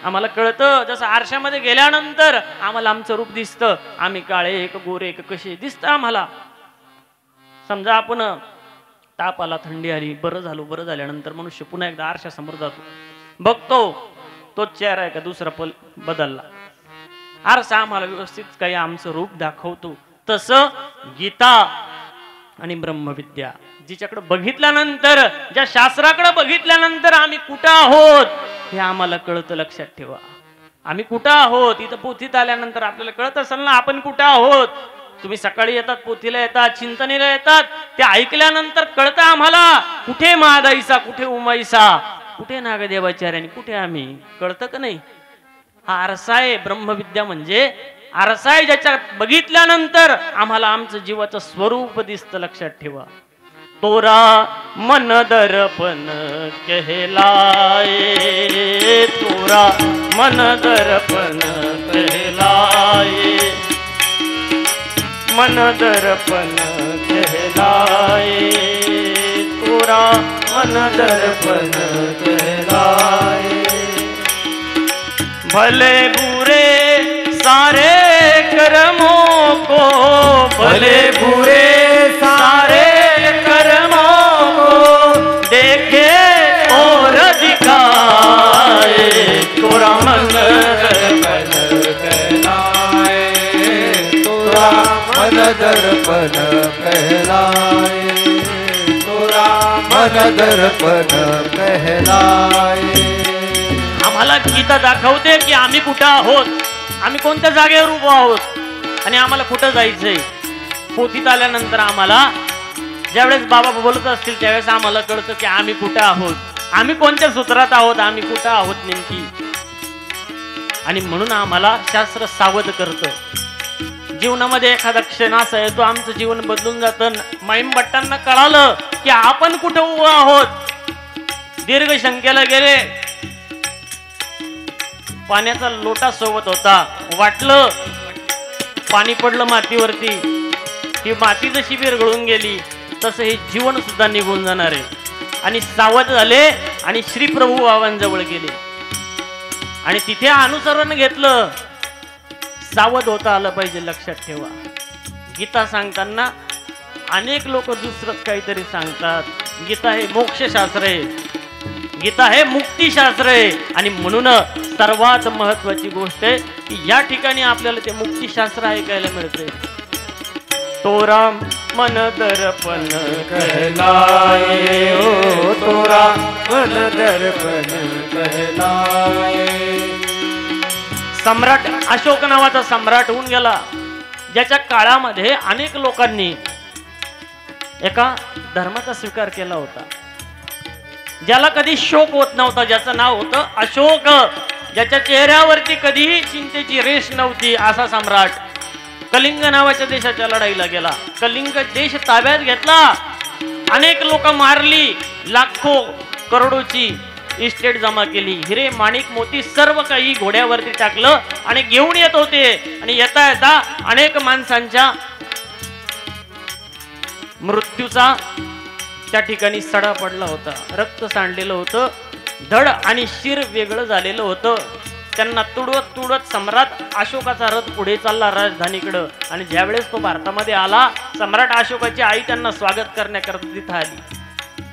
आम्हाला कळतं, जसं आरशामध्ये गेल्यानंतर आम्हाला आमचं रूप दिसतं. आम्ही काळे एक गोरे एक कसे दिसतं आम्हाला. समजा आपण ताप आला, थंडी आली, बरं झाल्यानंतर मनुष्य पुन्हा एकदा आरशासमोर जातो, बघतो तो चेहरा आहे का दुसरा बदलला. आरसा आम्हाला व्यवस्थित काही आमचं रूप दाखवतो. तसं गीता आणि ब्रह्मविद्या जिच्याकडे बघितल्यानंतर, ज्या शास्त्राकडे बघितल्यानंतर आम्ही कुठं आहोत हे आम्हाला कळतं. लक्षात ठेवा, आम्ही कुठं आहोत. इथं पोथीत आल्यानंतर आपल्याला कळत असेल ना आपण कुठं आहोत. तुम्ही सकाळी येतात, पोथीला येतात, चिंतनेला येतात, ते ऐकल्यानंतर कळतं आम्हाला कुठे महादाईसा, कुठे उमाईसा, कुठे नागदेवाचार्य, कुठे आम्ही. कळतं का नाही? हा आरसा आहे. ब्रह्मविद्या म्हणजे आरसा आहे, ज्याच्यात बघितल्यानंतर आम्हाला आमचं जीवाचं स्वरूप दिसतं. लक्षात ठेवा. तोरा मन दर्पण कहलाए, तोरा मन दर्पण कहलाए, मन दर्पण कहलाए, तोरा मन दर्पण कहलाए. भले बुरे सारे कर्मों को, भले बुरे सारे कर्मों को देखे और दिखाए, तोरा मन दर्पण कहलाए, तोरा मन दर्पण कहलाए, तोरा मन दर्पण कहलाए. आम्हाला गीता दाखवते की आम्ही कुठं आहोत, आम्ही कोणत्या जागेवर उभो आहोत आणि आम्हाला कुठं जायचंय. पोथीत आल्यानंतर आम्हाला ज्यावेळेस बाबा बोलत असतील त्यावेळेस आम्हाला कळतं की आम्ही कुठं आहोत, आम्ही कोणत्या सूत्रात आहोत, आम्ही कुठं आहोत नेमकी. आणि म्हणून आम्हाला शास्त्र सावध करतं. जीवनामध्ये एखादा क्षण असा येतो आमचं जीवन बदलून जातं. माईम भट्टांना कळालं की आपण कुठं उभं आहोत. दीर्घ शंकेला गेले, पाण्याचा लोटा सोबत होता, वाटलं पाणी पडलं मातीवरती, ही माती जशी विरघळून गेली तसं हे जीवन सुद्धा निघून जाणार आहे. आणि सावध झाले आणि श्री प्रभू बाबांजवळ गेले आणि तिथे अनुसरण घेतलं. सावध होता आलं पाहिजे. लक्षात ठेवा, गीता सांगताना अनेक लोक दुसरंच काहीतरी सांगतात. गीता हे मोक्षशास्त्र आहे, गीता हे मुक्तीशास्त्र आहे. आणि म्हणून सर्वात महत्वाची गोष्ट आहे की या ठिकाणी आपल्याला ते मुक्तीशास्त्र ऐकायला मिळते. तोरा मन दर्पण कहलाए, ओ तोरा मन दर्पण कहलाए. सम्राट अशोक नावाचा सम्राट होऊन गेला, ज्याच्या काळामध्ये अनेक लोकांनी एका धर्माचा स्वीकार केला होता, ज्याला कधी शोक होत नव्हता, ज्याचं नाव होतं अशोक, ज्याच्या चेहऱ्यावरती कधीही चिंतेची रेष नव्हती, असा सम्राट कलिंग नावाच्या देशाच्या लढाईला गेला. कलिंग देश ताब्यात घेतला, अनेक लोक मारली, लाखो करोडोची इस्टेट जमा केली, हिरे माणिक मोती सर्व काही घोड्यावरती टाकलं आणि घेऊन येत होते. आणि येता येता अनेक माणसांच्या मृत्यूचा त्या ठिकाणी सडा पडला होता, रक्त सांडलेलं होतं, धड आणि शिर वेगळं झालेलं होतं. त्यांना तुडवत तुडवत सम्राट अशोकाचा रथ पुढे चालला राजधानीकडं. आणि ज्यावेळेस तो भारतामध्ये आला, सम्राट अशोकाची आई त्यांना स्वागत करण्याकरता तिथं आली.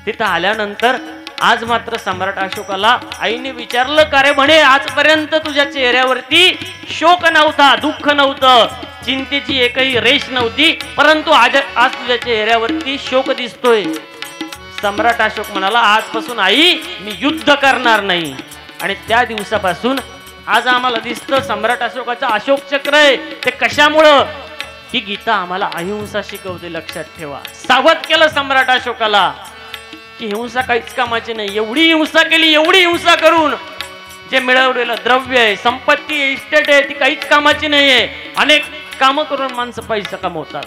तिथं आल्यानंतर आज मात्र सम्राट अशोकाला आईने विचारलं, का रे म्हणे, आजपर्यंत तुझ्या चेहऱ्यावरती शोक नव्हता, दुःख नव्हतं, चिंतेची एकही रेष नव्हती, परंतु आज तुझ्या चेहऱ्यावरती शोक दिसतोय. सम्राट अशोक म्हणाला, आजपासून आई मी युद्ध करणार नाही. आणि त्या दिवसापासून आज आम्हाला दिसतं सम्राट अशोकाचं अशोक चक्र आहे. ते कशामुळं? ही गीता आम्हाला अहिंसा शिकवते, लक्षात ठेवा. सावध केलं सम्राट अशोकाला की हिंसा काहीच कामाची नाही. एवढी हिंसा केली, एवढी हिंसा करून जे मिळवलेलं द्रव्य आहे, संपत्ती आहे, इस्टेट आहे, ती काहीच कामाची नाहीये. अनेक काम करून माणसं पैसा कमवतात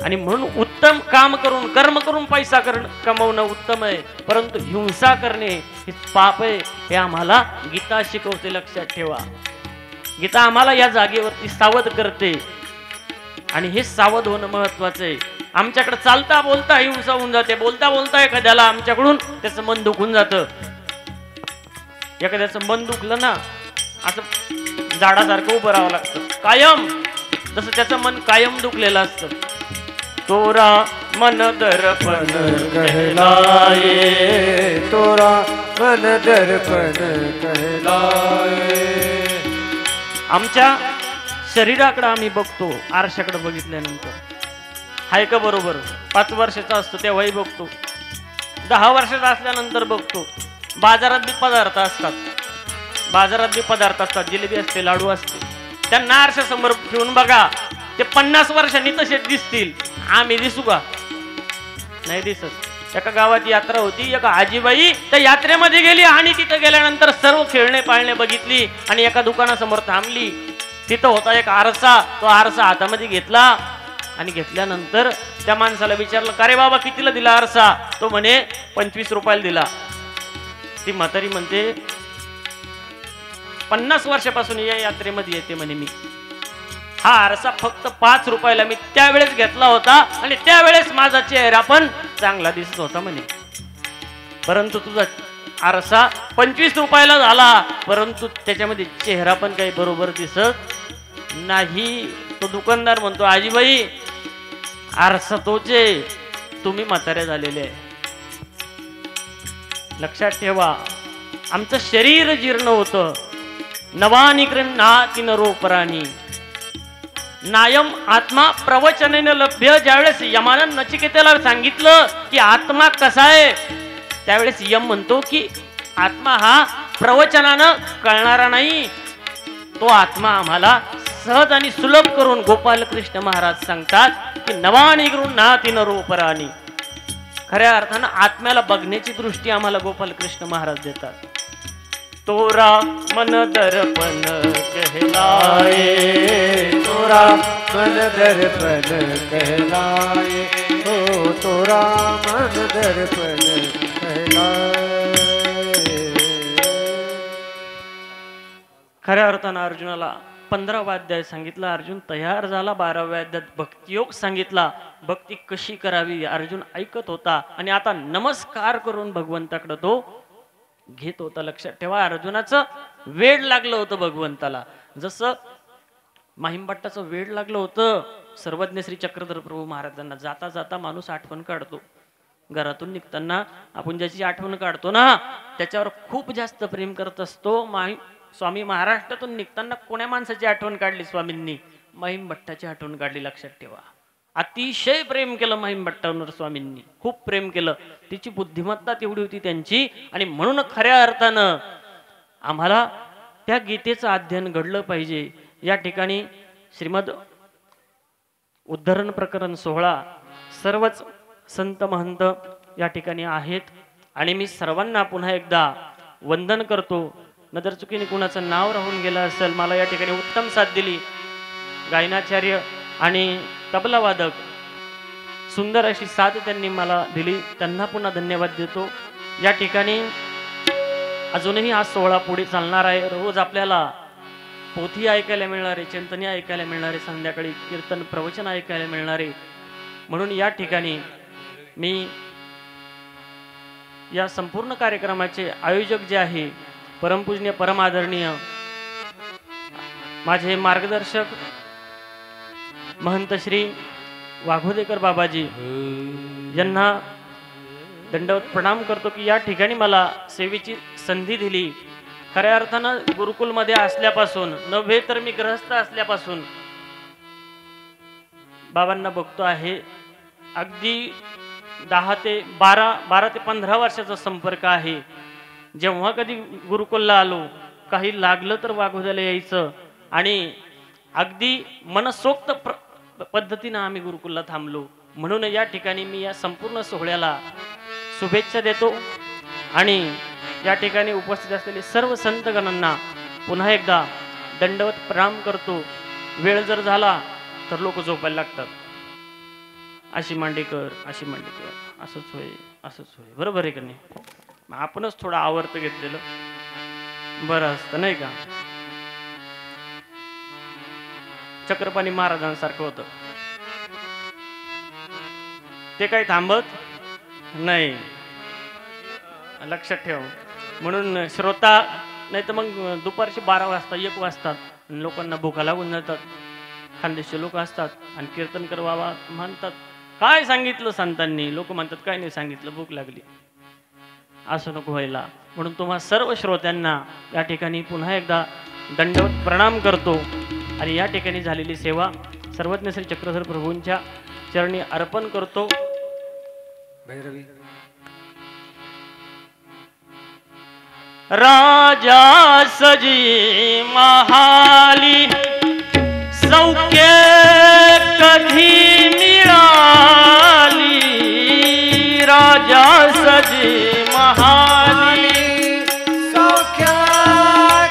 आणि म्हणून उत्तम काम करून, कर्म करून पैसा कमवणं उत्तम आहे, परंतु हिंसा करणे हे पाप आहे. हे आम्हाला गीता शिकवते, लक्षात ठेवा. गीता आम्हाला या जागेवरती सावध करते आणि हे सावध होणं महत्वाचं आहे. आमच्याकडे चालता बोलता हिंसा होऊन जाते. बोलता बोलता एखाद्याला आमच्याकडून त्याचं मन दुखून जातं. एखाद्याचं मन दुखलं ना, असं झाडासारखं उभं राहावं लागतं कायम, जसं त्याचं मन कायम दुखलेलं असतं. तोरा मन दर्पण कहलाए, तोरा मन दर्पण कहलाए. आमच्या शरीराकडे आम्ही बघतो, आरशाकडे बघितल्यानंतर हाय का बरोबर? 5 वर्षाचा असतो तेव्हाही बघतो, 10 वर्षाचा असल्यानंतर बघतो. बाजारात बी पदार्थ असतात, बाजारात बी पदार्थ असतात, जिलेबी असते, लाडू असते, त्यांना आरशासमोर ठेवून बघा, ते 50 वर्षांनी तसेच दिसतील. आम्ही दिसू का? नाही दिसत. एका गावात यात्रा होती, एका आजीबाई त्या यात्रेमध्ये गेली आणि तिथं गेल्यानंतर सर्व खेळणे पाळणे बघितली आणि एका दुकानासमोर थांबली. तिथं होता एक आरसा, तो आरसा हातामध्ये घेतला आणि घेतल्यानंतर त्या माणसाला विचारलं, का रे बाबा कितीला दिला आरसा? तो म्हणे 25 रुपयाला दिला. ती म्हातारी म्हणते, 50 वर्षापासून या यात्रेमध्ये येते म्हणे मी, हा आरसा फक्त 5 रुपयाला मी त्यावेळेस घेतला होता आणि त्यावेळेस माझा चेहरा पण चांगला दिसत होता म्हणे. परंतु तुझा आरसा 25 रुपयाला झाला, परंतु त्याच्यामध्ये चेहरा पण काही बरोबर दिसत नाही. तो दुकानदार म्हणतो, आजीबाई आरसा तोचे, तुम्ही म्हातारे झालेले आहे. लक्षात ठेवा, आमचं शरीर जीर्ण होतं. नवानी गृह्णाति नरोपराणी नायम आत्मा प्रवचनेन लभ्य. ज्यावेळेस यमानं नचिकेताला सांगितलं की आत्मा कसा आहे, त्यावेळेस यम म्हणतो की आत्मा हा प्रवचनानं कळणारा नाही, तो आत्मा आम्हाला सहज आणि सुलभ करून गोपाल कृष्ण महाराज सांगतात की नवानी गृह्णाति नरोपराणी. खऱ्या अर्थानं आत्म्याला बघण्याची दृष्टी आम्हाला गोपाल कृष्ण महाराज देतात. तोरा मन दर्पण कहलाए, तोरा मन दर्पण कहलाए, हो तोरा मन दर्पण कहलाए. खऱ्या अर्थानं अर्जुनाला 15वा अध्याय सांगितला, अर्जुन तयार झाला. 12व्या अध्यायात भक्तियोग सांगितला, भक्ती कशी करावी अर्जुन ऐकत होता आणि आता नमस्कार करून भगवंताकडे तो घेत होता. लक्षात ठेवा, अर्जुनाचं वेड लागलं होतं भगवंताला, जसं महिमभट्टाचं वेड लागलं होतं सर्वज्ञ श्री चक्रधर प्रभू महाराजांना. जाता जाता माणूस आठवण काढतो, घरातून निघताना आपण ज्याची आठवण काढतो ना, त्याच्यावर खूप जास्त प्रेम करत असतो. स्वामी महाराष्ट्रातून निघताना कोण्या माणसाची आठवण काढली स्वामींनी? महिमभट्टाची आठवण काढली. लक्षात ठेवा, अतिशय प्रेम केलं महिमभट्टावर स्वामींनी, खूप प्रेम केलं. तिची बुद्धिमत्ता तेवढी होती त्यांची, आणि म्हणून खऱ्या अर्थानं आम्हाला त्या गीतेचं अध्ययन घडलं पाहिजे. या ठिकाणी श्रीमद उद्धरण प्रकरण 16 सर्वच संत महंत या ठिकाणी आहेत आणि मी सर्वांना पुन्हा एकदा वंदन करतो. नजर चुकीने कुणाचं नाव राहून गेलं असेल, मला या ठिकाणी उत्तम साथ दिली गायनाचार्य आणि तबला वादक, सुंदर अशी साथ त्यांनी मला दिली, त्यांना पुन्हा धन्यवाद देतो. या ठिकाणी अजूनही हा सोहळा पुढे चालणार आहे. रोज आपल्याला पोथी ऐकायला मिळणारे, चिंतनी ऐकायला मिळणारे, संध्याकाळी कीर्तन प्रवचन ऐकायला मिळणारे. म्हणून या ठिकाणी मी या संपूर्ण कार्यक्रमाचे आयोजक जे आहे परमपूजनीय परमादरणीय माझे मार्गदर्शक महंत श्री वाघोदेकर बाबाजी यांना दंडवत प्रणाम करतो की या ठिकाणी मला सेवेची संधी दिली. खऱ्या अर्थानं गुरुकुलमध्ये असल्यापासून नव्हे तर मी गृहस्थ असल्यापासून बाबांना बघतो आहे. अगदी 10 ते 15 वर्षाचा संपर्क आहे. जेव्हा कधी गुरुकुलला आलो काही लागलं तर वाघोद्याला यायचं आणि अगदी मनसोक्त पद्धतीनं आम्ही गुरुकुलला थांबलो. म्हणून या ठिकाणी मी या संपूर्ण सोहळ्याला शुभेच्छा देतो आणि या ठिकाणी उपस्थित असलेले सर्व संतगणांना पुन्हा एकदा दंडवत प्रणाम करतो. वेळ जर झाला तर लोक झोपायला लागतात. अशी मांडेकर असंच होय बरोबर आहे का नाही. आपणच थोडं आवर्त घेतलेलं बरं असतं नाही का. चक्रपाणी महाराजांसारखं होतं ते काही थांबत नाही, लक्षात ठेव. म्हणून श्रोता नाही तर मग दुपारची 12 वाजता 1 वाजतात लोकांना भुका लागून जातात. खानदेशी लोक असतात आणि कीर्तनकर बाबा म्हणतात काय सांगितलं संतांनी. लोक म्हणतात काय नाही सांगितलं, भूक लागली. असं नको व्हायला. म्हणून तुम्हा सर्व श्रोत्यांना या ठिकाणी पुन्हा एकदा दंडवत प्रणाम करतो आणि या ठिकाणी झालेली सेवा सर्वज्ञ श्री चक्रधर प्रभूंच्या चरणी अर्पण करतो. भैरवी राजा सजी महाली सौख्य कधी मिळाली. राजा सजी महाली सौख्य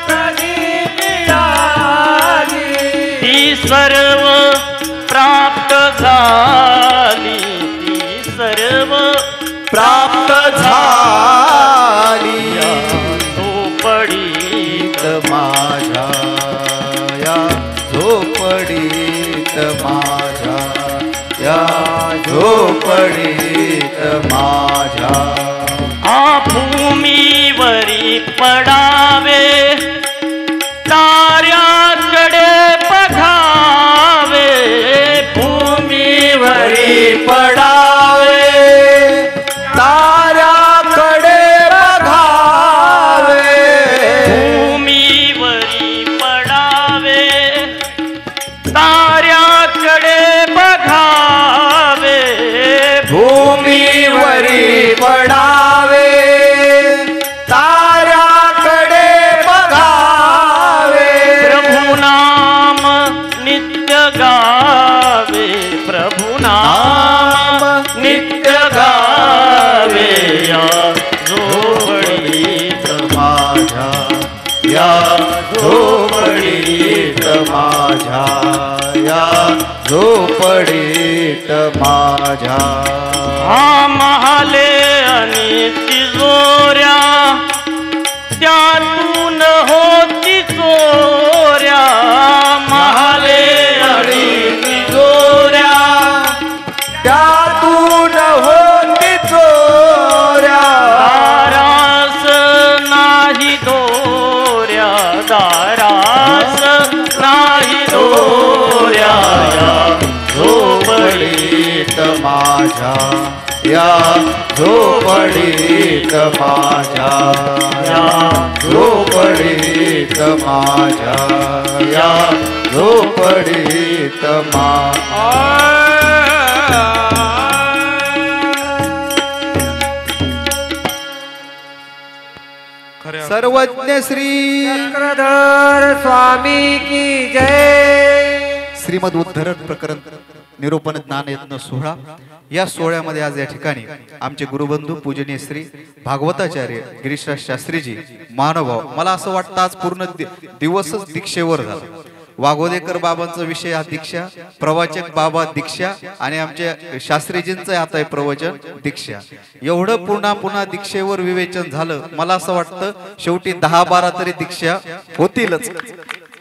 कधी मिळाली. ती सर्व प्राप्त झाली. ती सर्व प्राप्त झाली. झोपडीत माझ्या या झोपडीत माझ्या या झोपडीत माझ्या. आ भूमीवरी पडावे ताऱ्याकडे बघावे. भूमीवरी पडावे ताऱ्याकडे बघावे. भूमीवरी पडावे ताऱ्याकडे बघावे. भूमीवरी पडावे ताऱ्याकडे बघावे. प्रभु नाम नित्य गावे. प्रभु नाम नित्य गावे. या झोपडीत माझ्या या झोपडीत माझ्या या झोपडीत माझ्या. हा महाले आणि तिजोऱ्या त्यातून होती चोऱ्या. महाले आणि तिजोऱ्या त्यातून होती चोऱ्या. दारास नाही दोऱ्या. दारास नाही दोऱ्या. या झोपडीत माझ्या या झोपडीत माझ्या या झोपडीत माझ्या या झोपडीत सर्वज्ञ श्री चक्रधर स्वामी की जय. श्रीमद उद्धरण प्रकरण निरूपण ज्ञान यत्न सोहळा. या सोहळ्यामध्ये आज या ठिकाणी आमचे गुरुबंधू पूजनीय श्री भागवताचार्य गिरीशराज शास्त्रीजी महानुभाव. मला असं वाटतं आज पूर्ण दिवसच दीक्षेवर झाला. वाघोदेकर बाबांचा विषय हा दीक्षा, प्रवाचक बाबा दीक्षा आणि आमच्या शास्त्रीजींचं आता आहे प्रवचन दीक्षा. एवढं पुन्हा दीक्षेवर विवेचन झालं. मला असं वाटतं शेवटी 10-12 तरी दीक्षा होतीलच.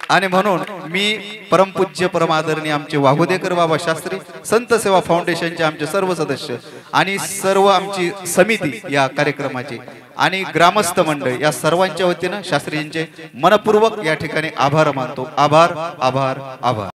आणि म्हणून मी परमपूज्य परमादरणीय आमचे वाघोदेकर बाबा शास्त्री संत सेवा फाउंडेशनचे आमचे सर्व सदस्य आणि सर्व आमची समिती या कार्यक्रमाची आणि ग्रामस्थ मंडळ या सर्वांच्या वतीनं शास्त्रीजींचे मनपूर्वक या ठिकाणी आभार मानतो. आभार आभार आभार.